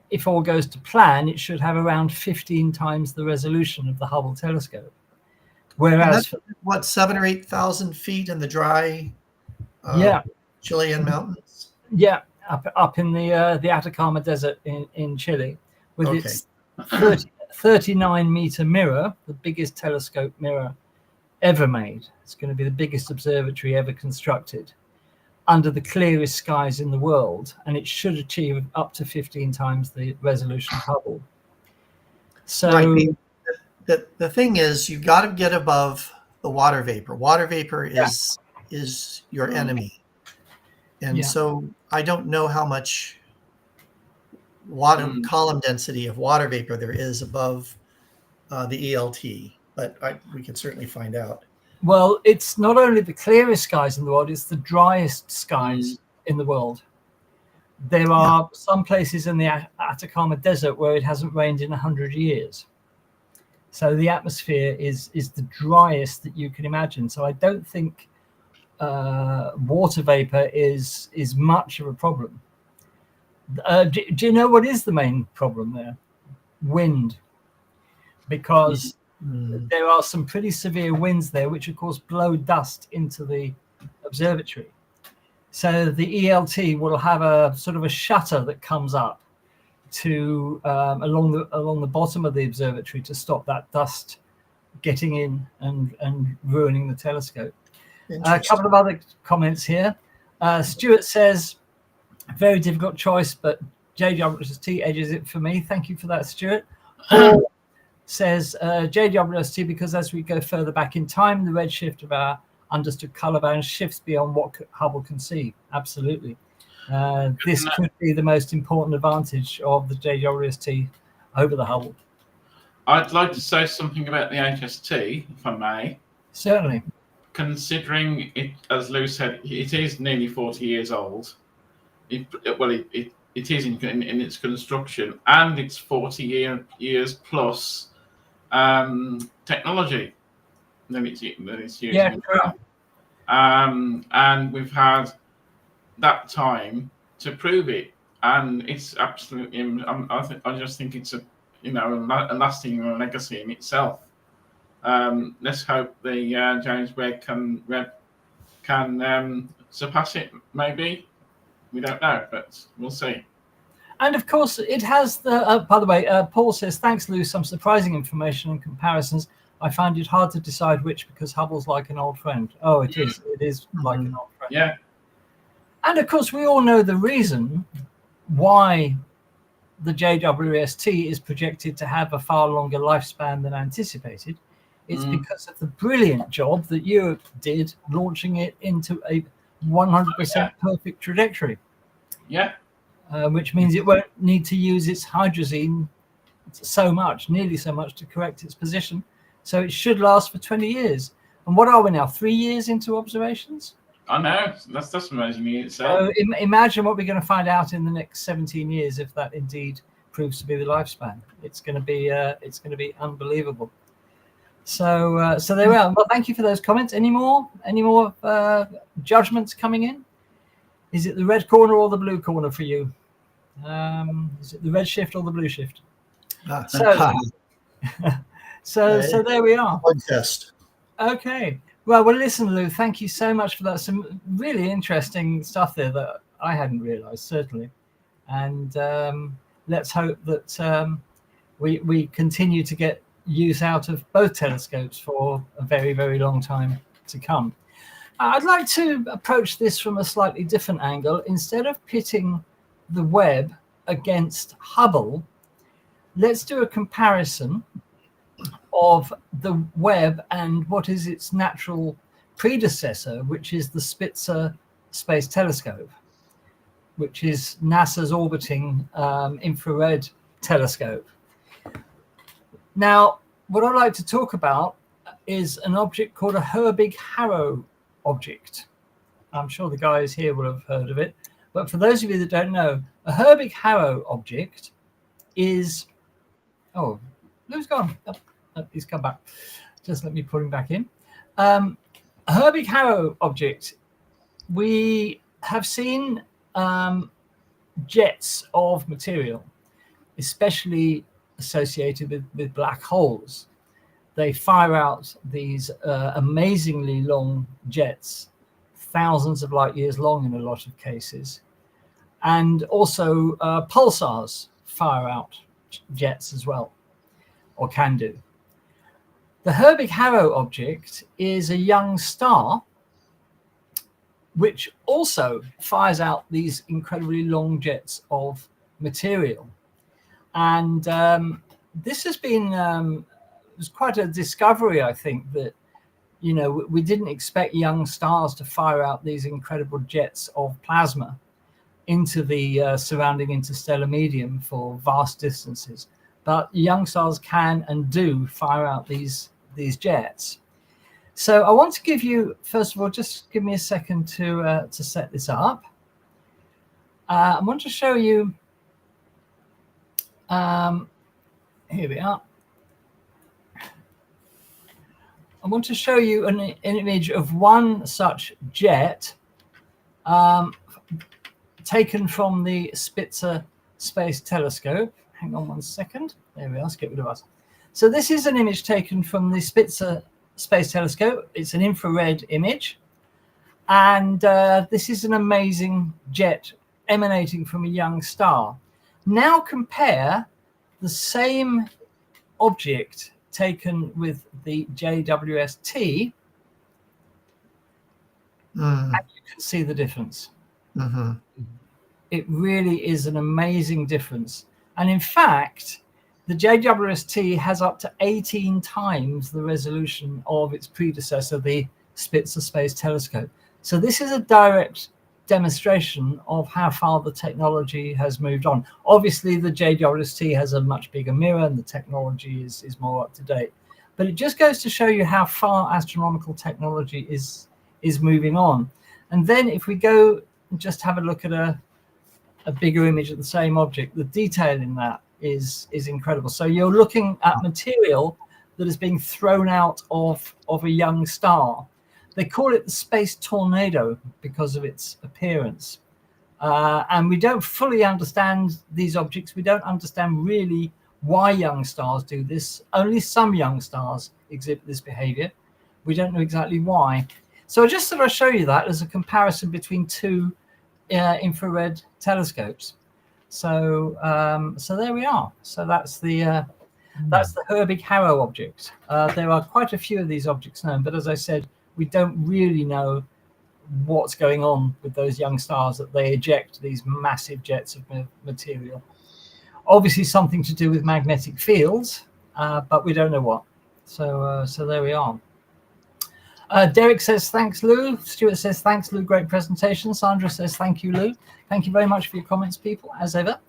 if all goes to plan, it should have around 15 times the resolution of the Hubble telescope. Whereas, what, 7,000 or 8,000 feet in the dry Chilean mountains? Yeah, up in the Atacama Desert in Chile, with its 39-meter mirror, the biggest telescope mirror ever made. It's going to be the biggest observatory ever constructed under the clearest skies in the world, and it should achieve up to 15 times the resolution of Hubble. So right. The thing is, you've got to get above the water vapor. Water vapor is your enemy. And so I don't know how much column density of water vapor there is above the ELT, but we can certainly find out. Well, it's not only the clearest skies in the world, it's the driest skies in the world. There are some places in the Atacama Desert where it hasn't rained in 100 years. So the atmosphere is the driest that you can imagine. So I don't think water vapor is much of a problem. Do you know what is the main problem there? Wind. Because there are some pretty severe winds there, which of course blow dust into the observatory. So the ELT will have a sort of a shutter that comes up to along the bottom of the observatory to stop that dust getting in and ruining the telescope. A couple of other comments here. Stuart says, very difficult choice, but JWST edges it for me. Thank you for that, Stuart. Paul says JWST because as we go further back in time, the redshift of our understood color band shifts beyond what Hubble can see. Absolutely. This could be the most important advantage of the JWST over the Hubble. I'd like to say something about the HST, if I may. Certainly. considering it, as Lou said, it is nearly 40 years old. It is in its construction, and it's 40 years plus technology that it's using as well. And we've had that time to prove it, and it's absolutely. I just think it's a lasting legacy in itself. Let's hope the James Webb can surpass it. Maybe, we don't know, but we'll see. And of course, it has the. By the way, Paul says, "Thanks, Lou. Some surprising information and comparisons. I found it hard to decide which because Hubble's like an old friend." Oh, it is. It is like an old friend. Yeah. And of course, we all know the reason why the JWST is projected to have a far longer lifespan than anticipated. It's because of the brilliant job that Europe did launching it into a 100% perfect trajectory. Yeah. Which means it won't need to use its hydrazine nearly so much to correct its position. So it should last for 20 years. And what are we now, 3 years into observations? I know, that's amazing in itself. So imagine what we're going to find out in the next 17 years if that indeed proves to be the lifespan. It's going to be unbelievable. So there we are. Well, thank you for those comments. Any more judgments coming in? Is it the red corner or the blue corner for you? Is it the red shift or the blue shift? So there we are. Test. Okay. Well, listen, Lou, thank you so much for that. Some really interesting stuff there that I hadn't realized, certainly. And let's hope that we continue to get use out of both telescopes for a very, very long time to come. I'd like to approach this from a slightly different angle. Instead of pitting the Webb against Hubble, let's do a comparison of the Webb and what is its natural predecessor, which is the Spitzer Space Telescope, which is NASA's orbiting infrared telescope. Now, what I'd like to talk about is an object called a Herbig-Haro object. I'm sure the guys here will have heard of it, but for those of you that don't know, a Herbig-Haro object is... Oh, Lou's gone. Oh, he's come back. Just let me put him back in. A Herbig-Haro object, we have seen jets of material, especially associated with black holes. They fire out these amazingly long jets, thousands of light years long in a lot of cases. And also pulsars fire out jets as well, or can do. The Herbig-Haro object is a young star which also fires out these incredibly long jets of material. And this has been it was quite a discovery, I think, that we didn't expect young stars to fire out these incredible jets of plasma into the surrounding interstellar medium for vast distances. But young stars can and do fire out these jets. So I want to give you, first of all, just give me a second to set this up. I want to show you. Here we are. I want to show you an image of one such jet taken from the Spitzer Space Telescope. Hang on one second. There we are. Let's get rid of us. So this is an image taken from the Spitzer Space Telescope. It's an infrared image. And this is an amazing jet emanating from a young star. Now compare the same object taken with the JWST, and you can see the difference. Mm-hmm. It really is an amazing difference. And in fact, the JWST has up to 18 times the resolution of its predecessor, the Spitzer Space Telescope. So this is a direct demonstration of how far the technology has moved on. Obviously, the JWST has a much bigger mirror and the technology is more up to date. But it just goes to show you how far astronomical technology is moving on. And then if we go and just have a look at a bigger image of the same object, the detail in that is incredible. So you're looking at material that is being thrown out of a young star. They call it the space tornado because of its appearance. And we don't fully understand these objects. We don't understand really why young stars do this. Only some young stars exhibit this behavior. We don't know exactly why. So I just thought I'd show you that as a comparison between two infrared telescopes. So so there we are. So that's the Herbig-Haro object. There are quite a few of these objects known, but as I said, we don't really know what's going on with those young stars that they eject these massive jets of material. Obviously something to do with magnetic fields, but we don't know what. So there we are. Derek says thanks, Lou. Stuart says thanks, Lou, great presentation. Sandra says thank you, Lou. Thank you very much for your comments, people, as ever.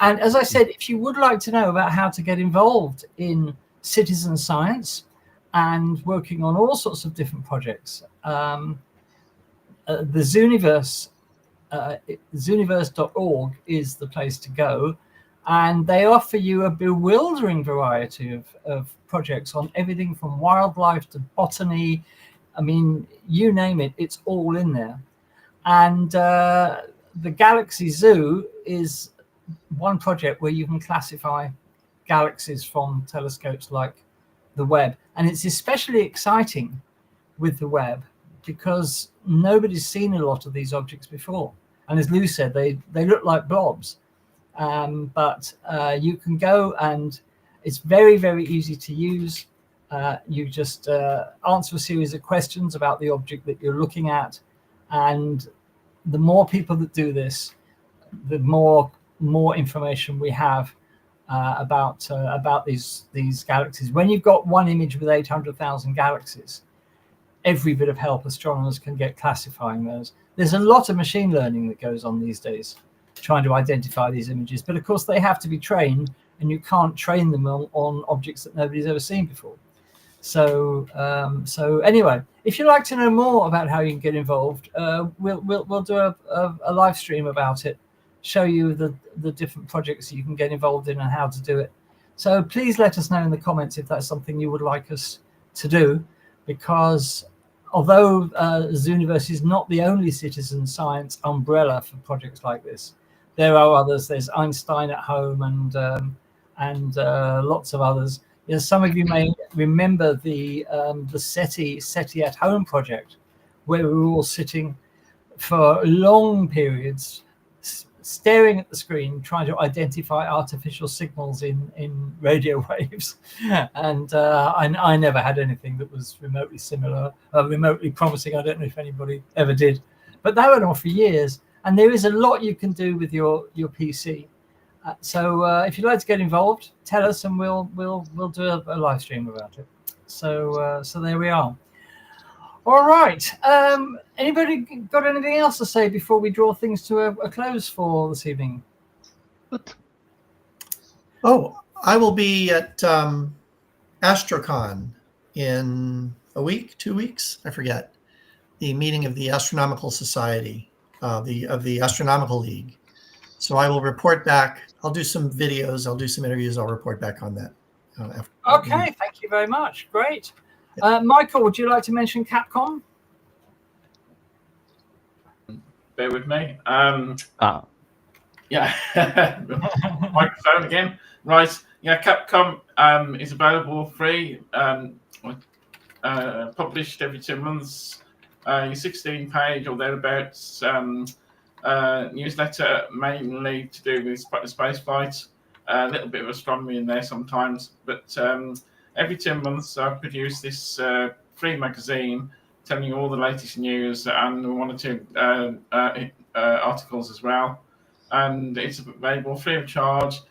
And as I said, if you would like to know about how to get involved in citizen science and working on all sorts of different projects, the Zooniverse, zooniverse.org is the place to go, and they offer you a bewildering variety of projects on everything from wildlife to botany. I mean, you name it, it's all in there. And the Galaxy Zoo is one project where you can classify galaxies from telescopes like the Webb, and it's especially exciting with the Webb because nobody's seen a lot of these objects before. And as Lou said, they look like blobs. But you can go, and it's very, very easy to use. You just answer a series of questions about the object that you're looking at. And the more people that do this, the more information we have about these galaxies. When you've got one image with 800,000 galaxies, every bit of help astronomers can get classifying those. There's a lot of machine learning that goes on these days trying to identify these images, but of course they have to be trained, and you can't train them on objects that nobody's ever seen before. So anyway, if you'd like to know more about how you can get involved, we'll do a live stream about it, show you the different projects you can get involved in and how to do it. So please let us know in the comments if that's something you would like us to do, because although Zooniverse is not the only citizen science umbrella for projects like this, there are others. There's Einstein at Home and lots of others. You know, some of you may remember the SETI at Home project, where we were all sitting for long periods, staring at the screen, trying to identify artificial signals in radio waves. And I never had anything that was remotely similar, remotely promising. I don't know if anybody ever did, but that went on for years. And there is a lot you can do with your PC. So if you'd like to get involved, tell us, and we'll do a live stream about it. So there we are. All right. Anybody got anything else to say before we draw things to a close for this evening? Oh, I will be at Astrocon in a week, 2 weeks, I forget. The meeting of the Astronomical Society, of the Astronomical League. So I will report back. I'll do some videos. I'll do some interviews. I'll report back on that. Okay, thank you very much. Great. Michael, would you like to mention Capcom? Bear with me. Yeah. Microphone again. Right. Yeah, Capcom is available free, published every 2 months. Your 16-page or thereabouts newsletter, mainly to do with space flight. A little bit of astronomy in there sometimes, but every 2 months I produce this free magazine telling you all the latest news and 1 or 2 articles as well. And it's available free of charge.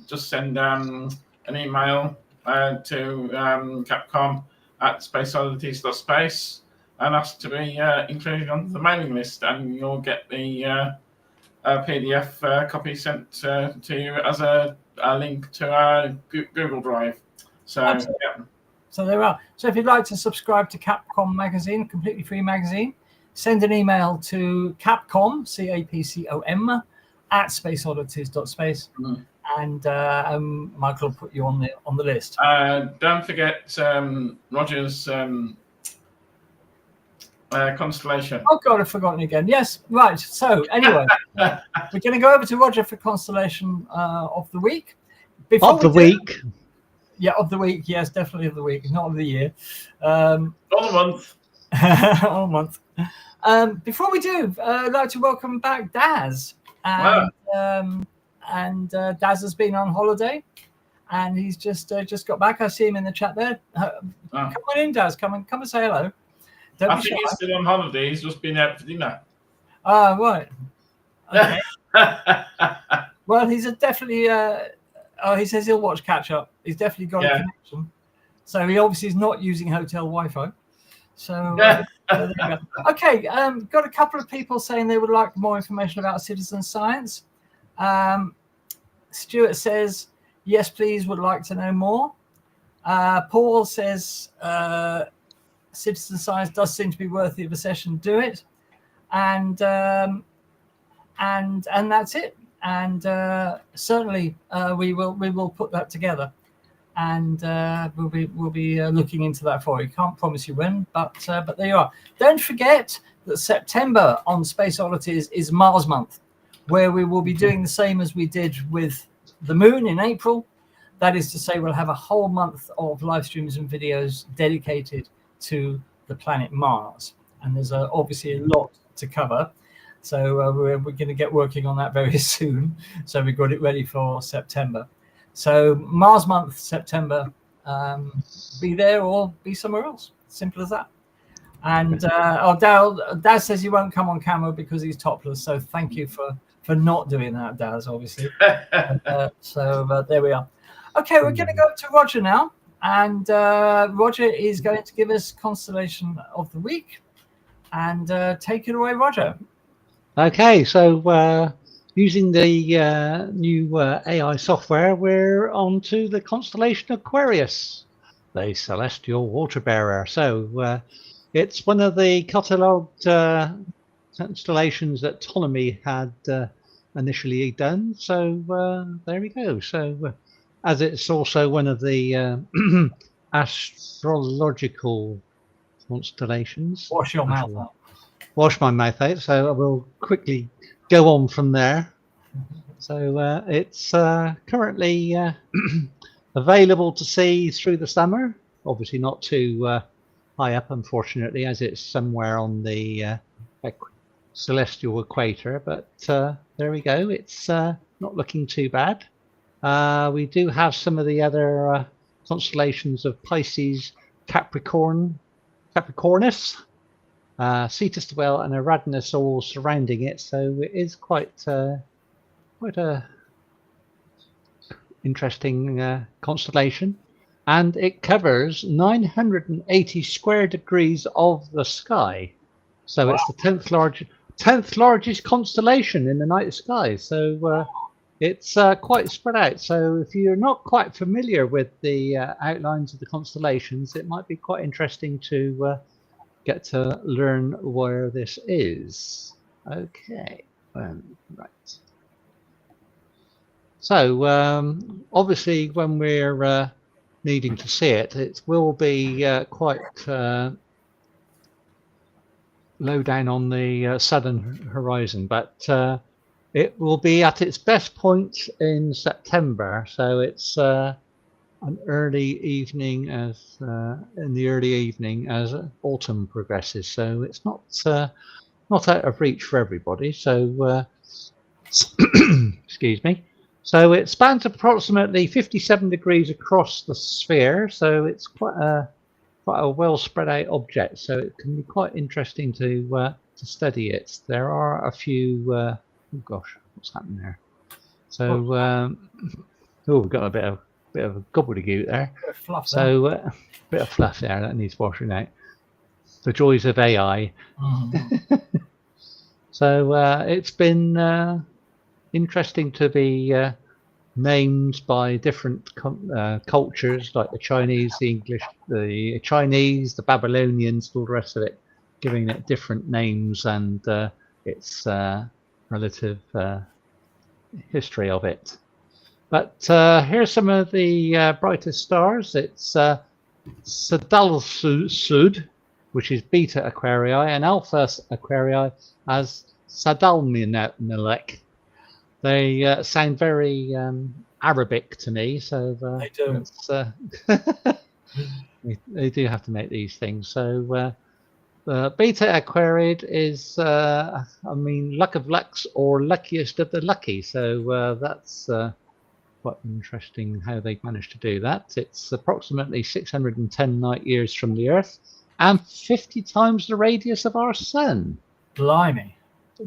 Just send an email to Capcom at SpaceOddities.space and ask to be included on the mailing list, and you'll get the PDF copy sent to you as a link to our Google Drive. So, yeah. So there are. So if you'd like to subscribe to Capcom magazine, completely free magazine, send an email to Capcom, CAPCOM, at spaceoddities.space, and Michael will put you on the list. Don't forget Roger's Constellation. Oh God, I've forgotten again. Yes, right. So anyway, we're going to go over to Roger for Constellation of the week. Of the week. Yeah, of the week. Yes, definitely of the week, not of the year. All a month. All month. Before we do, I'd like to welcome back Daz. And Daz has been on holiday, and he's just got back. I see him in the chat there. Come on in, Daz. Come and say hello. Don't I think he's still on holiday. He's just been out for dinner. Ah, right. Okay. Well, he's definitely. He says he'll watch catch up. He's definitely got a connection. So he obviously is not using hotel Wi-Fi. So there you go. Okay, got a couple of people saying they would like more information about citizen science. Stuart says, yes, please, would like to know more. Paul says, citizen science does seem to be worthy of a session. Do it, and that's it. And certainly we will put that together, and we'll be looking into that for you. Can't promise you when, but there you are. Don't forget that September on Space Oddities is Mars month, where we will be doing the same as we did with the moon in April. That is to say, we'll have a whole month of live streams and videos dedicated to the planet Mars, and there's obviously a lot to cover. So we're going to get working on that very soon. So we got it ready for September. So Mars month, September, be there or be somewhere else. Simple as that. And Daz says he won't come on camera because he's topless. So thank you for not doing that, Daz, obviously. So there we are. Okay, we're going to go to Roger now. And Roger is going to give us Constellation of the Week. And take it away, Roger. Okay, so using the new AI software, we're on to the constellation Aquarius, the celestial water bearer. So it's one of the catalogued constellations that Ptolemy had initially done. So there we go. So as it's also one of the astrological constellations. Wash your mouth out. Wash my mouth out, so I will quickly go on from there. So it's currently available to see through the summer. Obviously not too high up, unfortunately, as it's somewhere on the celestial equator, but there we go. It's not looking too bad. We do have some of the other constellations of Pisces, Capricornus, Cetus well, and Eridanus all surrounding it, so it is quite a interesting constellation, and it covers 980 square degrees of the sky. So wow. It's the 10th largest constellation in the night sky. So it's quite spread out. So if you're not quite familiar with the outlines of the constellations, it might be quite interesting to get to learn where this is. Okay, right. So obviously when we're needing to see it, it will be quite low down on the southern horizon, but it will be at its best point in September. So it's an early evening as in the early evening as autumn progresses. So it's not out of reach for everybody. So excuse me. So it spans approximately 57 degrees across the sphere. So it's quite a well spread out object. So it can be quite interesting to study it. There are a few. Oh gosh, what's happened there? So we've got a bit of a gobbledygook there. So a bit of fluff there that needs washing out. The joys of AI. So it's been interesting to be named by different cultures, like the Chinese, the English, the Chinese, the Babylonians, all the rest of it, giving it different names and its relative history of it. But here's some of the brightest stars. It's Sadalsud, which is Beta Aquarii, and Alpha Aquarii as Sadalmelek. They sound very Arabic to me, so They do. they do have to make these things. So Beta Aquarid is, I mean, luck of lucks or luckiest of the lucky. So that's quite interesting how they managed to do that. It's approximately 610 light years from the Earth and 50 times the radius of our Sun. Blimey.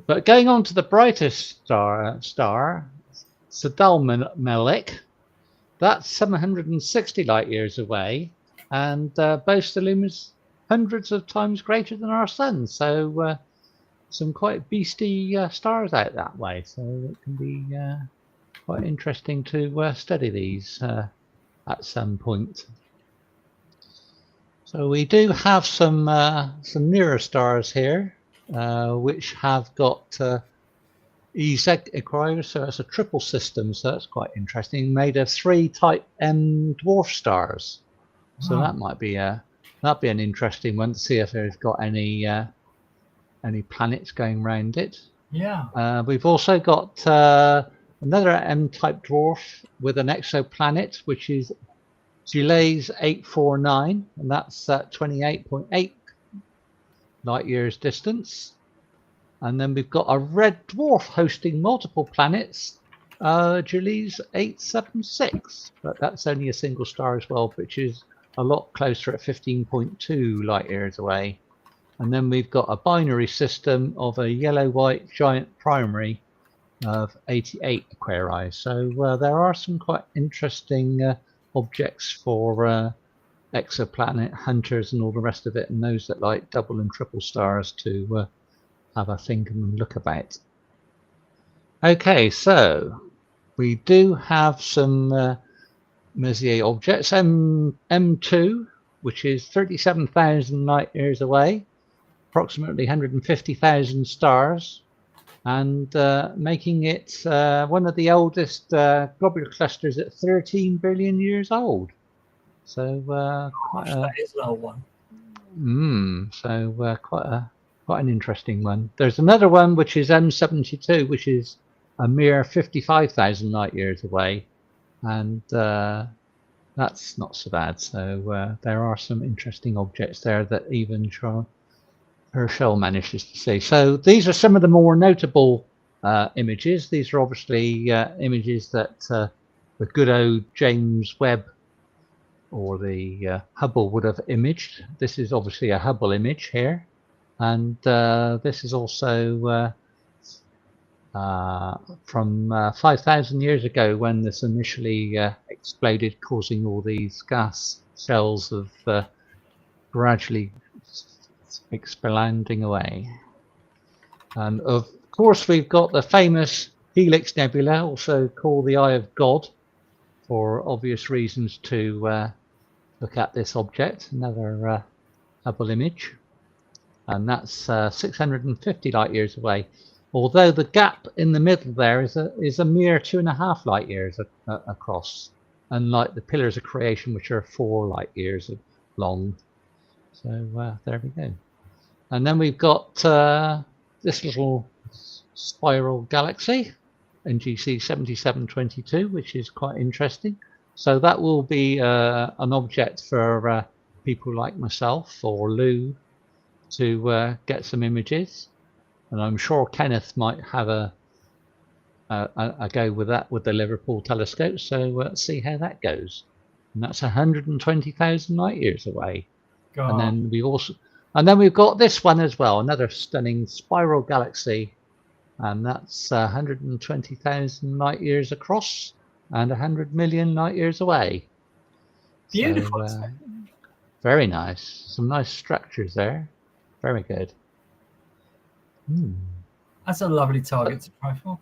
But going on to the brightest star Sadalmelek, that's 760 light years away and boasts a luminance hundreds of times greater than our Sun. So some quite beastly stars out that way. So it can be quite interesting to study these at some point. So we do have some nearer stars here, which have got EZ Aquarius, so it's a triple system, so that's quite interesting. Made of 3 type M dwarf stars, so that might be that'd be an interesting one to see if there's got any planets going around it. Yeah. We've also got another M-type dwarf with an exoplanet, which is Gilles 849, and that's at 28.8 light years distance. And then we've got a red dwarf hosting multiple planets, Gilles 876, but that's only a single star as well, which is a lot closer at 15.2 light years away. And then we've got a binary system of a yellow-white giant primary of 88 Aquarii. So there are some quite interesting objects for exoplanet hunters and all the rest of it, and those that like double and triple stars to have a think and look about. Okay, so we do have some Messier objects. M2, which is 37,000 light years away, approximately 150,000 stars, and making it one of the oldest globular clusters at 13 billion years old. So that is an old one. So quite an interesting one. There's another one which is M72, which is a mere 55,000 light years away, and that's not so bad. So there are some interesting objects there that even Herschel manages to see. So these are some of the more notable images. These are obviously images that the good old James Webb or the Hubble would have imaged. This is obviously a Hubble image here, and this is also from 5,000 years ago when this initially exploded, causing all these gas shells of gradually expanding away. And of course we've got the famous Helix Nebula, also called the Eye of God, for obvious reasons to look at this object, another Hubble image, and that's 650 light years away, although the gap in the middle there is a mere 2.5 light years across, unlike the pillars of creation, which are 4 light years long. So there we go. And then we've got this little spiral galaxy, NGC 7722, which is quite interesting. So that will be an object for people like myself or Lou to get some images. And I'm sure Kenneth might have a go with that with the Liverpool telescope. So let's see how that goes. And that's 120,000 light years away. God. And then we've got this one as well, another stunning spiral galaxy, and that's 120,000 light years across and 100 million light years away. Beautiful. So, very nice. Some nice structures there. Very good. That's a lovely target to try for.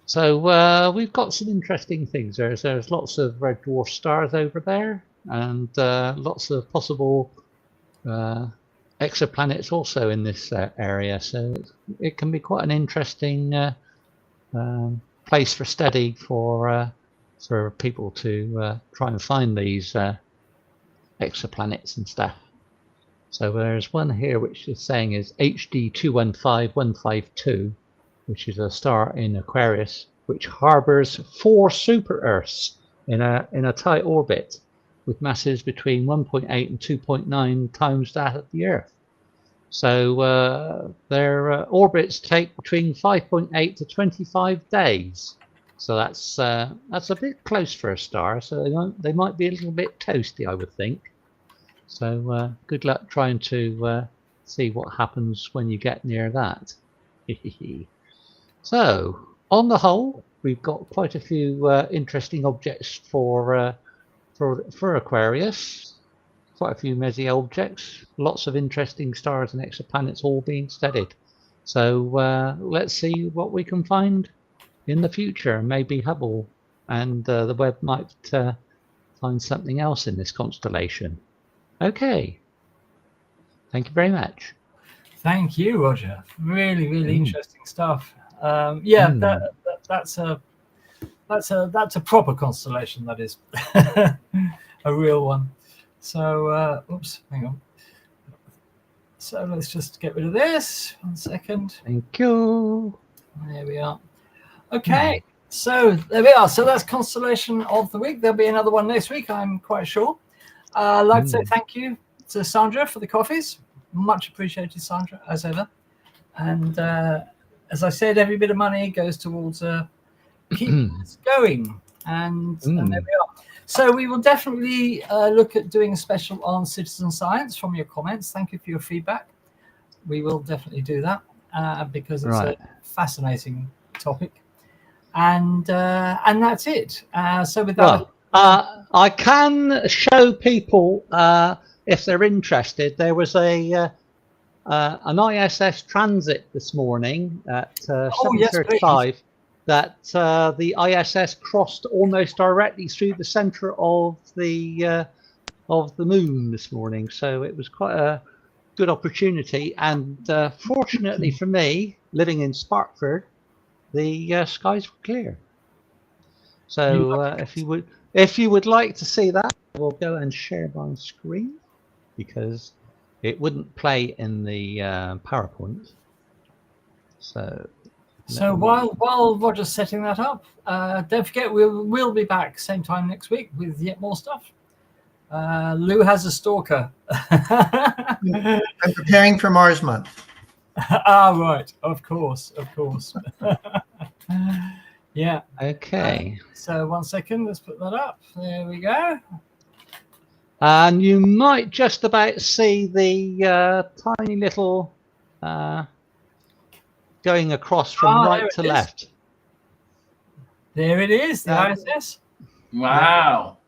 So we've got some interesting things. There's lots of red dwarf stars over there, and lots of possible exoplanets also in this area. So it can be quite an interesting place for study for people to try and find these exoplanets and stuff. So there's one here which is saying is HD 215152, which is a star in Aquarius, which harbors 4 super-Earths in a tight orbit with masses between 1.8 and 2.9 times that of the Earth. So their orbits take between 5.8 to 25 days. So that's a bit close for a star. So they might be a little bit toasty, I would think. So good luck trying to see what happens when you get near that. So on the whole, we've got quite a few interesting objects for Aquarius. Quite a few MESI objects, lots of interesting stars and exoplanets all being studied. So let's see what we can find in the future. Maybe Hubble and the Webb might find something else in this constellation. Okay. Thank you very much. Thank you, Roger. Really, really interesting stuff. That's a proper constellation. That is a real one. So, oops, hang on. So let's just get rid of this. 1 second. Thank you. There we are. Okay, so there we are. So that's Constellation of the Week. There'll be another one next week, I'm quite sure. I'd like to say thank you to Sandra for the coffees. Much appreciated, Sandra, as ever. And as I said, every bit of money goes towards keeping us going. And there we are. So we will definitely look at doing a special on citizen science from your comments. Thank you for your feedback. We will definitely do that because it's a fascinating topic. And that's it. So with that, I can show people if they're interested. There was an ISS transit this morning at 7:35. That the ISS crossed almost directly through the center of the moon this morning. So it was quite a good opportunity. And fortunately for me, living in Sparkford, the skies were clear. So if you would like to see that, I will go and share my screen because it wouldn't play in the PowerPoint. So while Roger's setting that up, don't forget we'll be back same time next week with yet more stuff. Lou has a stalker. I'm preparing for Mars Month. Right, of course. Yeah. Okay. So 1 second, let's put that up. There we go. And you might just about see the tiny little going across from right to left. There it is, the ISS. Wow.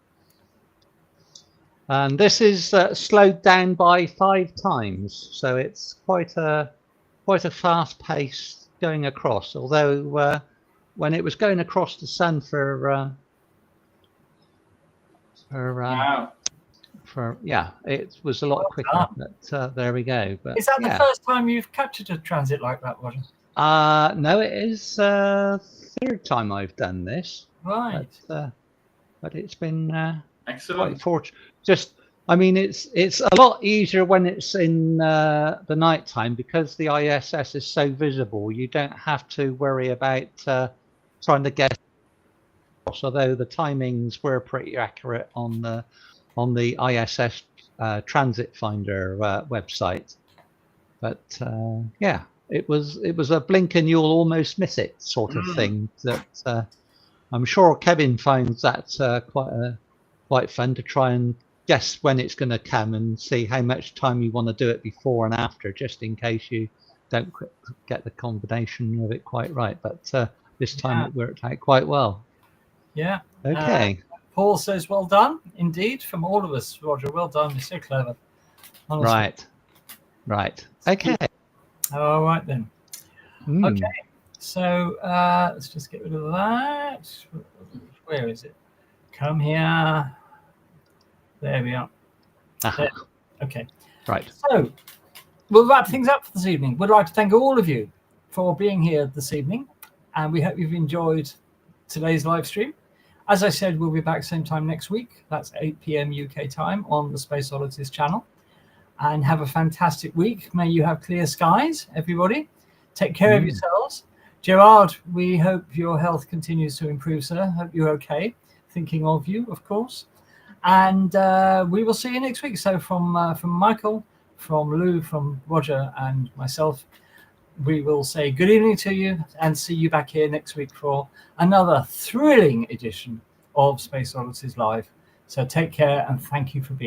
And this is slowed down by 5 times, so it's quite a fast pace going across. Although when it was going across the sun it was a lot quicker. But there we go. But is that the first time you've captured a transit like that, Roger? No, it is third time I've done this. Right. But it's been excellent. Quite fortunate. It's a lot easier when it's in the night time because the ISS is so visible. You don't have to worry about trying to guess. Although the timings were pretty accurate on the ISS Transit Finder website, but it was a blink and you'll almost miss it sort of thing. That I'm sure Kevin finds that quite fun to try and guess when it's going to come and see how much time you want to do it before and after, just in case you don't get the combination of it quite right. But this time it worked out quite well. Yeah. Okay. Paul says, well done, indeed, from all of us, Roger. Well done. You're so clever. Honestly. Right. Okay. All right, then. Okay. So let's just get rid of that. Where is it? Come here. There we are. There. Okay. Right. So we'll wrap things up for this evening. We'd like to thank all of you for being here this evening, and we hope you've enjoyed today's live stream. As I said, we'll be back same time next week. That's 8 p.m. UK time on the SpaceOddities channel. And have a fantastic week. May you have clear skies, everybody. Take care of yourselves. Gerard, we hope your health continues to improve, sir. Hope you're okay. Thinking of you, of course. And we will see you next week. So from Michael, from Lou, from Roger, and myself, we will say good evening to you and see you back here next week for another thrilling edition of SpaceOddities Live. So take care and thank you for being